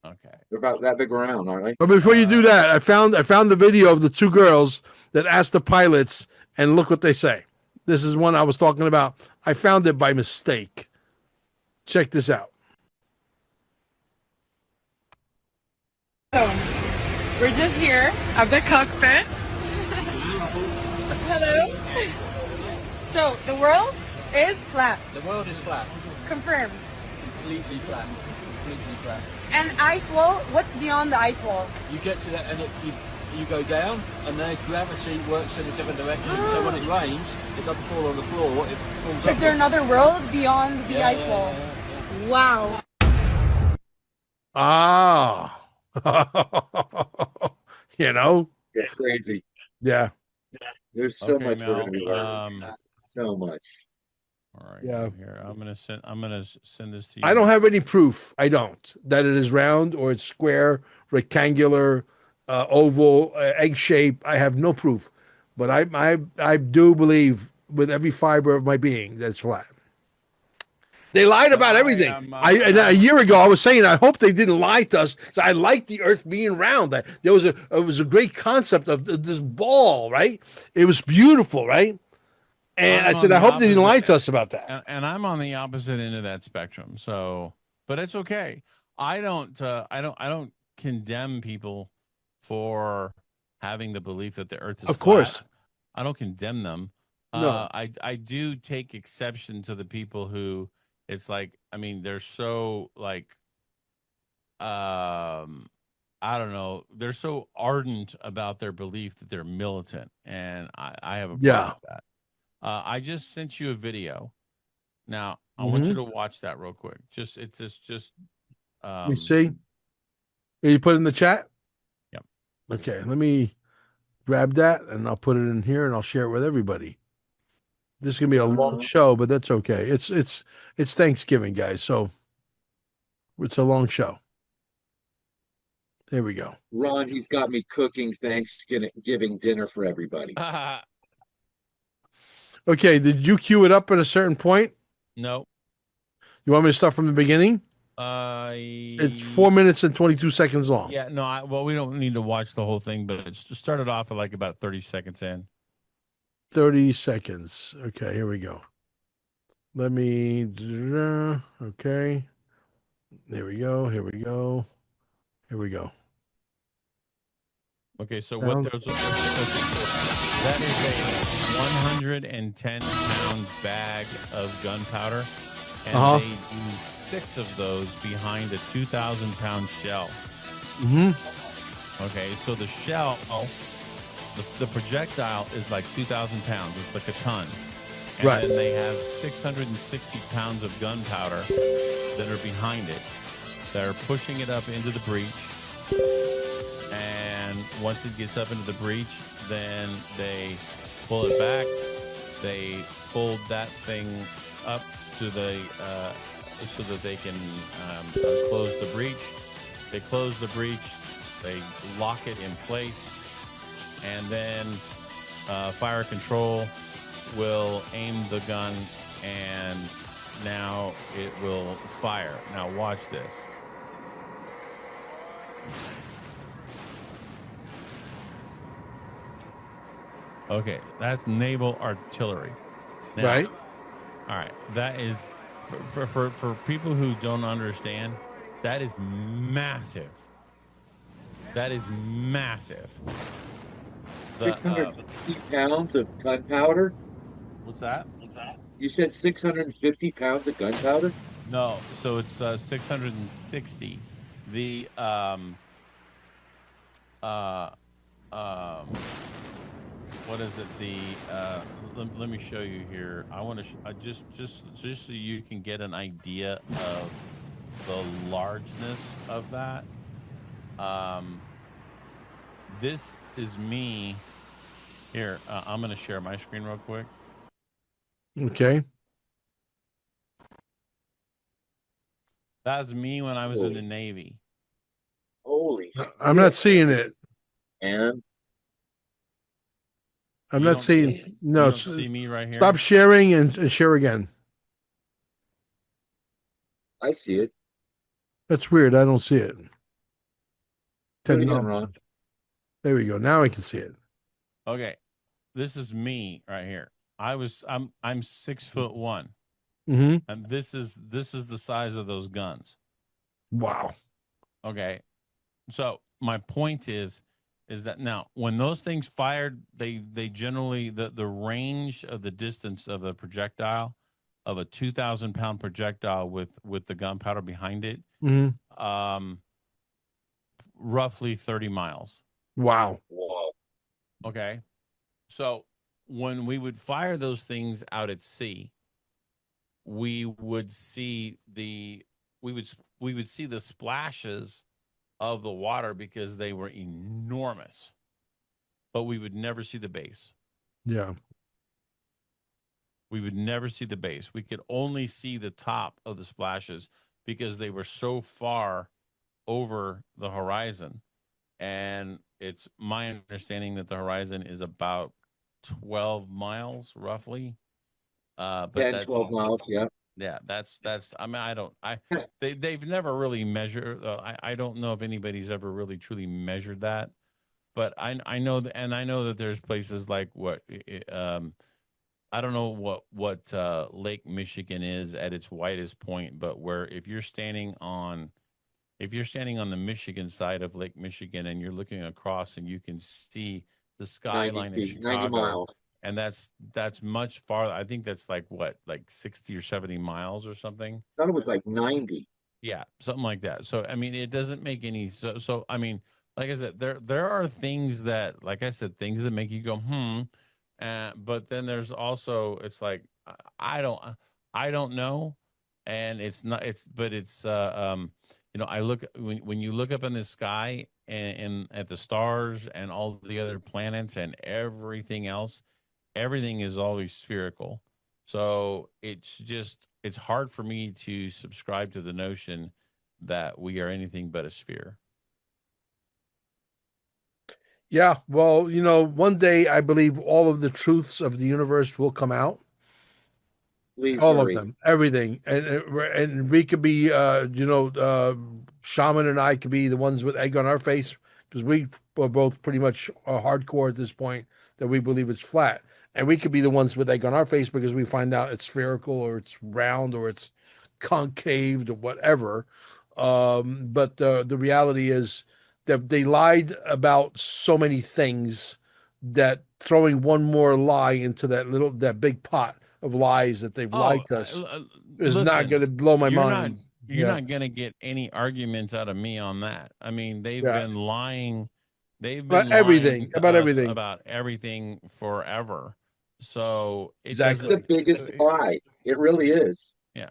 Okay. They're about that big around, aren't they? But before you do that, I found the video of the two girls that asked the pilots, and look what they say. This is one I was talking about. I found it by mistake. Check this out. So, we're just here at the cockpit. Hello. So, the world is flat. The world is flat. Confirmed. Completely flat. Completely flat. And ice wall, what's beyond the ice wall? You get to that and you go down and then gravity works in a different direction. So when it rains, it doesn't fall on the floor, it falls up. Is there another world beyond the ice wall? Wow. Ah. You know? Yeah, crazy. Yeah. There's so Okay, much Mel, we're going to be learning. So much. All right. Yeah. Here, I'm gonna send this to you. I don't have any proof. I don't that it is round or it's square, rectangular, oval, egg shape. I have no proof, but I do believe with every fiber of my being that it's flat. They lied about everything. And a year ago, I was saying I hope they didn't lie to us. So I like the Earth being round. That there was a great concept of this ball, right? It was beautiful, right? And I said, I hope they didn't lie to us about that. And I'm on the opposite end of that spectrum. So, but it's okay. I don't condemn people for having the belief that the Earth is Of course. flat. I don't condemn them. No. I do take exception to the people who it's like, I mean, they're so like, I don't know, they're so ardent about their belief that they're militant, and I have a problem with that. I just sent you a video. Now I want you to watch that real quick. It's just. You see? You put it in the chat? Yep. Okay, let me grab that and I'll put it in here and I'll share it with everybody. This is gonna be a long show, but that's okay. It's Thanksgiving, guys, so it's a long show. There we go. Ron, he's got me cooking Thanksgiving dinner for everybody. Okay, did you cue it up at a certain point? No. You want me to start from the beginning? It's 4 minutes and 22 seconds long. Yeah, no, well, we don't need to watch the whole thing, but it started off at like about 30 seconds in. 30 seconds. Okay, here we go. Let me, okay. There we go. Here we go. Here we go. Okay, so what that is a 110-pound bag of gunpowder, and they do 6 of those behind a 2,000-pound shell. Okay, so the shell, the projectile is like 2,000 pounds. It's like a ton. And then they have 660 pounds of gunpowder that are behind it. They're pushing it up into the breach. And once it gets up into the breach, then they pull it back. They fold that thing up to the so that they can close the breach. They close the breach. They lock it in place, and then fire control will aim the gun, and now it will fire. Now watch this. Okay, that's naval artillery. Now, Right. All right, that is for people who don't understand. That is massive. That is massive. 650 pounds of gunpowder? What's that? You said 650 pounds of gunpowder? No, so it's 660. The what is it? The let me show you here. I want to just so you can get an idea of the largeness of that. This is me. Here, I'm going to share my screen real quick. Okay. That was me when I was in the Navy. I'm not seeing it. And I'm You not don't seeing. see- No, you don't see me right here? Stop sharing and share again. I see it. That's weird. I don't see it. Do it again, Technology. Ron. There we go. Now I can see it. Okay, this is me right here. I'm 6'1", Mm-hmm. and this is the size of those guns. Wow. Okay, so my point is that now when those things fired, they generally the range of the distance of the projectile of a 2,000-pound projectile with the gunpowder behind it, Mm-hmm. roughly 30 miles. Wow. Whoa. Okay, so when we would fire those things out at sea, we would see the splashes of the water because they were enormous, but we would never see the base. Yeah. We would never see the base. We could only see the top of the splashes because they were so far over the horizon. And it's my understanding that the horizon is about 12 miles roughly. But 10, 12 miles, yeah. Yeah, that's I mean, they've never really measured. I don't know if anybody's ever really truly measured that, but I know that, and I know that there's places like I don't know what Lake Michigan is at its widest point, but where if you're standing on the Michigan side of Lake Michigan and you're looking across and you can see the skyline of Chicago, 90 miles. and that's much farther. I think that's like 60 or 70 miles or something. I thought it was like 90. Yeah, something like that. So I mean, it doesn't make any so I mean, like I said, there are things that, like I said, things that make you go but then there's also, it's like I don't know, and it's not I look when you look up in the sky and at the stars and all the other planets and everything else, everything is always spherical. So it's hard for me to subscribe to the notion that we are anything but a sphere. Yeah. Well, one day I believe all of the truths of the universe will come out. Please All hurry. of them, everything, and we could be, Shaman and I could be the ones with egg on our face because we are both pretty much hardcore at this point that we believe it's flat, and we could be the ones with egg on our face because we find out it's spherical or it's round or it's concaved or whatever. But the reality is that they lied about so many things that throwing one more lie into that big pot of lies that they've lied to us is not Listen, going to blow my you're mind. You're not going to get any arguments out of me on that. I mean, they've been lying. They've been About everything, lying to about us everything. about everything forever. So That's the biggest lie. It really is. Yeah.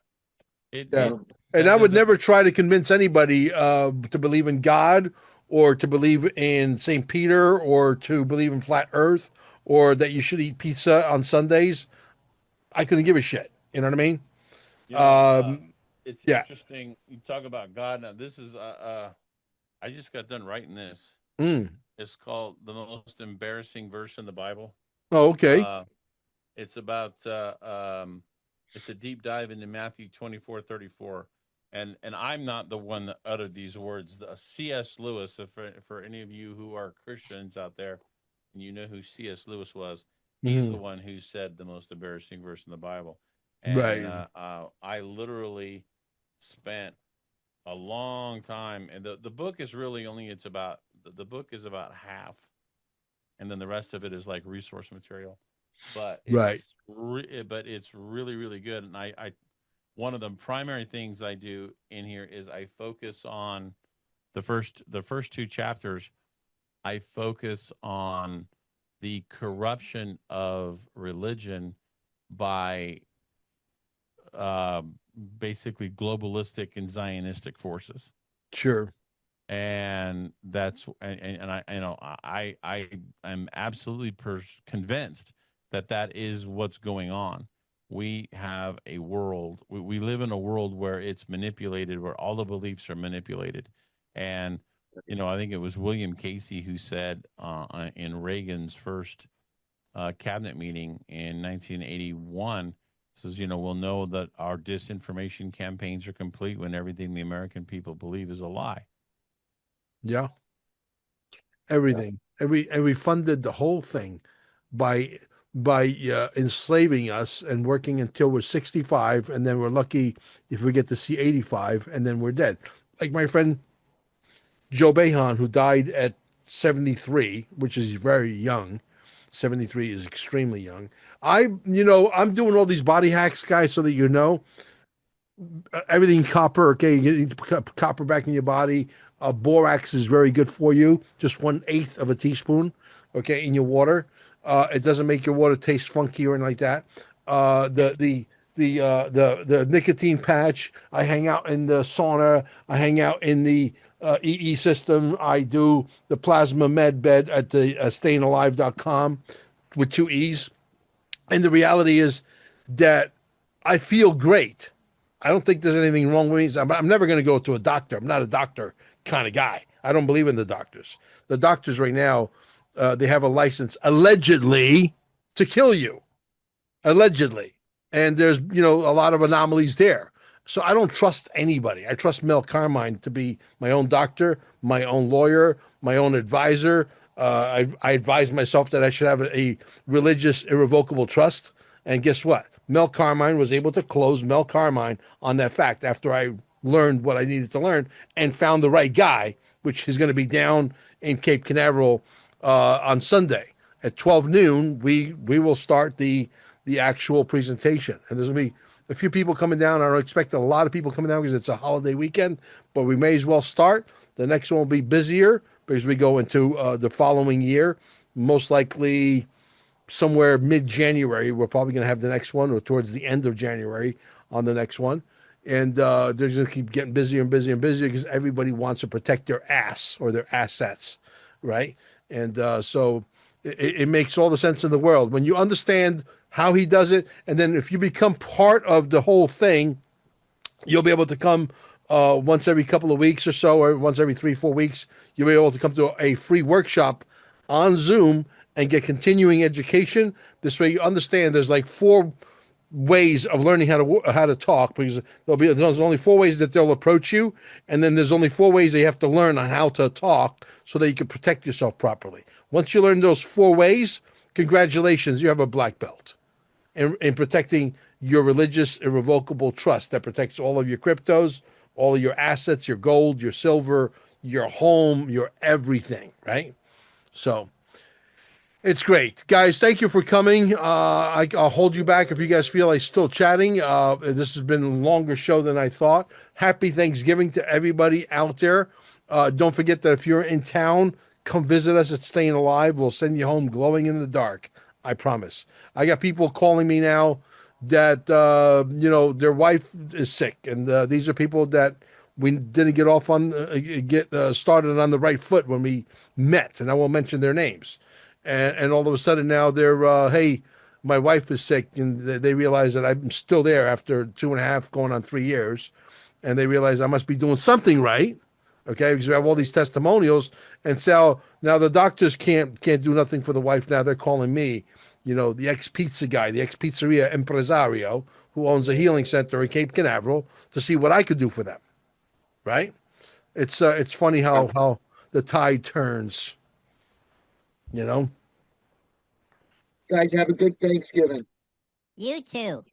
And I would never try to convince anybody to believe in God or to believe in St. Peter or to believe in flat earth or that you should eat pizza on Sundays. I couldn't give a shit. You know what I mean? It's interesting. You talk about God. Now, this is, I just got done writing this. It's called The Most Embarrassing Verse in the Bible. Oh, okay. It's about, it's a deep dive into Matthew 24:34. And I'm not the one that uttered these words. C.S. Lewis, for any of you who are Christians out there, and you know who C.S. Lewis was, he's the one who said the most embarrassing verse in the Bible. And Right. I literally spent a long time, and the book is really only, the book is about half, and then the rest of it is like resource material. But it's but it's really, really good. And I one of the primary things I do in here is I focus on the first two chapters. I focus on the corruption of religion by basically globalistic and Zionistic forces. Sure. And that's and I am absolutely convinced that is what's going on. We have a world, we live in a world where it's manipulated, where all the beliefs are manipulated. And I think it was William Casey who said in Reagan's first cabinet meeting in 1981, says, we'll know that our disinformation campaigns are complete when everything the American people believe is a lie. Yeah. Everything. And we funded the whole thing by enslaving us and working until we're 65, and then we're lucky if we get to see 85, and then we're dead. Like my friend Joe Behan, who died at 73, which is very young. 73 is extremely young. I'm doing all these body hacks, guys, so that everything copper. Okay, you get copper back in your body. Borax is very good for you. Just 1/8 of a teaspoon, okay, in your water. It doesn't make your water taste funky or anything like that. The nicotine patch. I hang out in the sauna. I hang out in the EE system. I do the plasma med bed at the stayingalive.com with 2 E's. And the reality is that I feel great. I don't think there's anything wrong with me. I'm never going to go to a doctor. I'm not a doctor kind of guy. I don't believe in the doctors. The doctors right now, they have a license allegedly to kill you. Allegedly. And there's, a lot of anomalies there. So I don't trust anybody. I trust Mel Carmine to be my own doctor, my own lawyer, my own advisor. I advise myself that I should have a religious irrevocable trust. And guess what? Mel Carmine was able to close Mel Carmine on that fact after I learned what I needed to learn and found the right guy, which is going to be down in Cape Canaveral on Sunday at 12 noon. We will start the actual presentation, and there's going to be a few people coming down. I don't expect a lot of people coming down because it's a holiday weekend, but we may as well start. The next one will be busier because we go into the following year, most likely somewhere mid-January. We're probably going to have the next one, or towards the end of January on the next one. And they're going to keep getting busier and busier and busier because everybody wants to protect their ass or their assets, right? And so it makes all the sense in the world when you understand how he does it. And then if you become part of the whole thing, you'll be able to come once every couple of weeks or so, or once every 3-4 weeks. You'll be able to come to a free workshop on Zoom and get continuing education. This way you understand there's like 4 ways of learning how to talk, because there's only 4 ways that they'll approach you, and then there's only 4 ways they have to learn on how to talk so that you can protect yourself properly. Once you learn those 4 ways, congratulations, you have a black belt in protecting your religious irrevocable trust that protects all of your cryptos, all of your assets, your gold, your silver, your home, your everything, right? So it's great. Guys, thank you for coming. I'll hold you back if you guys feel like still chatting. This has been a longer show than I thought. Happy Thanksgiving to everybody out there. Don't forget that if you're in town, come visit us at Staying Alive. We'll send you home glowing in the dark. I promise. I got people calling me now that, their wife is sick. And these are people that we didn't get started on the right foot when we met. And I won't mention their names. And all of a sudden now they're, hey, my wife is sick, and they realize that I'm still there after 2.5 going on 3 years, and they realize I must be doing something right, okay? Because we have all these testimonials, and so now the doctors can't do nothing for the wife. Now they're calling me, the ex-pizza guy, the ex-pizzeria impresario who owns a healing center in Cape Canaveral, to see what I could do for them, right? It's funny how the tide turns. Guys, have a good Thanksgiving. You too.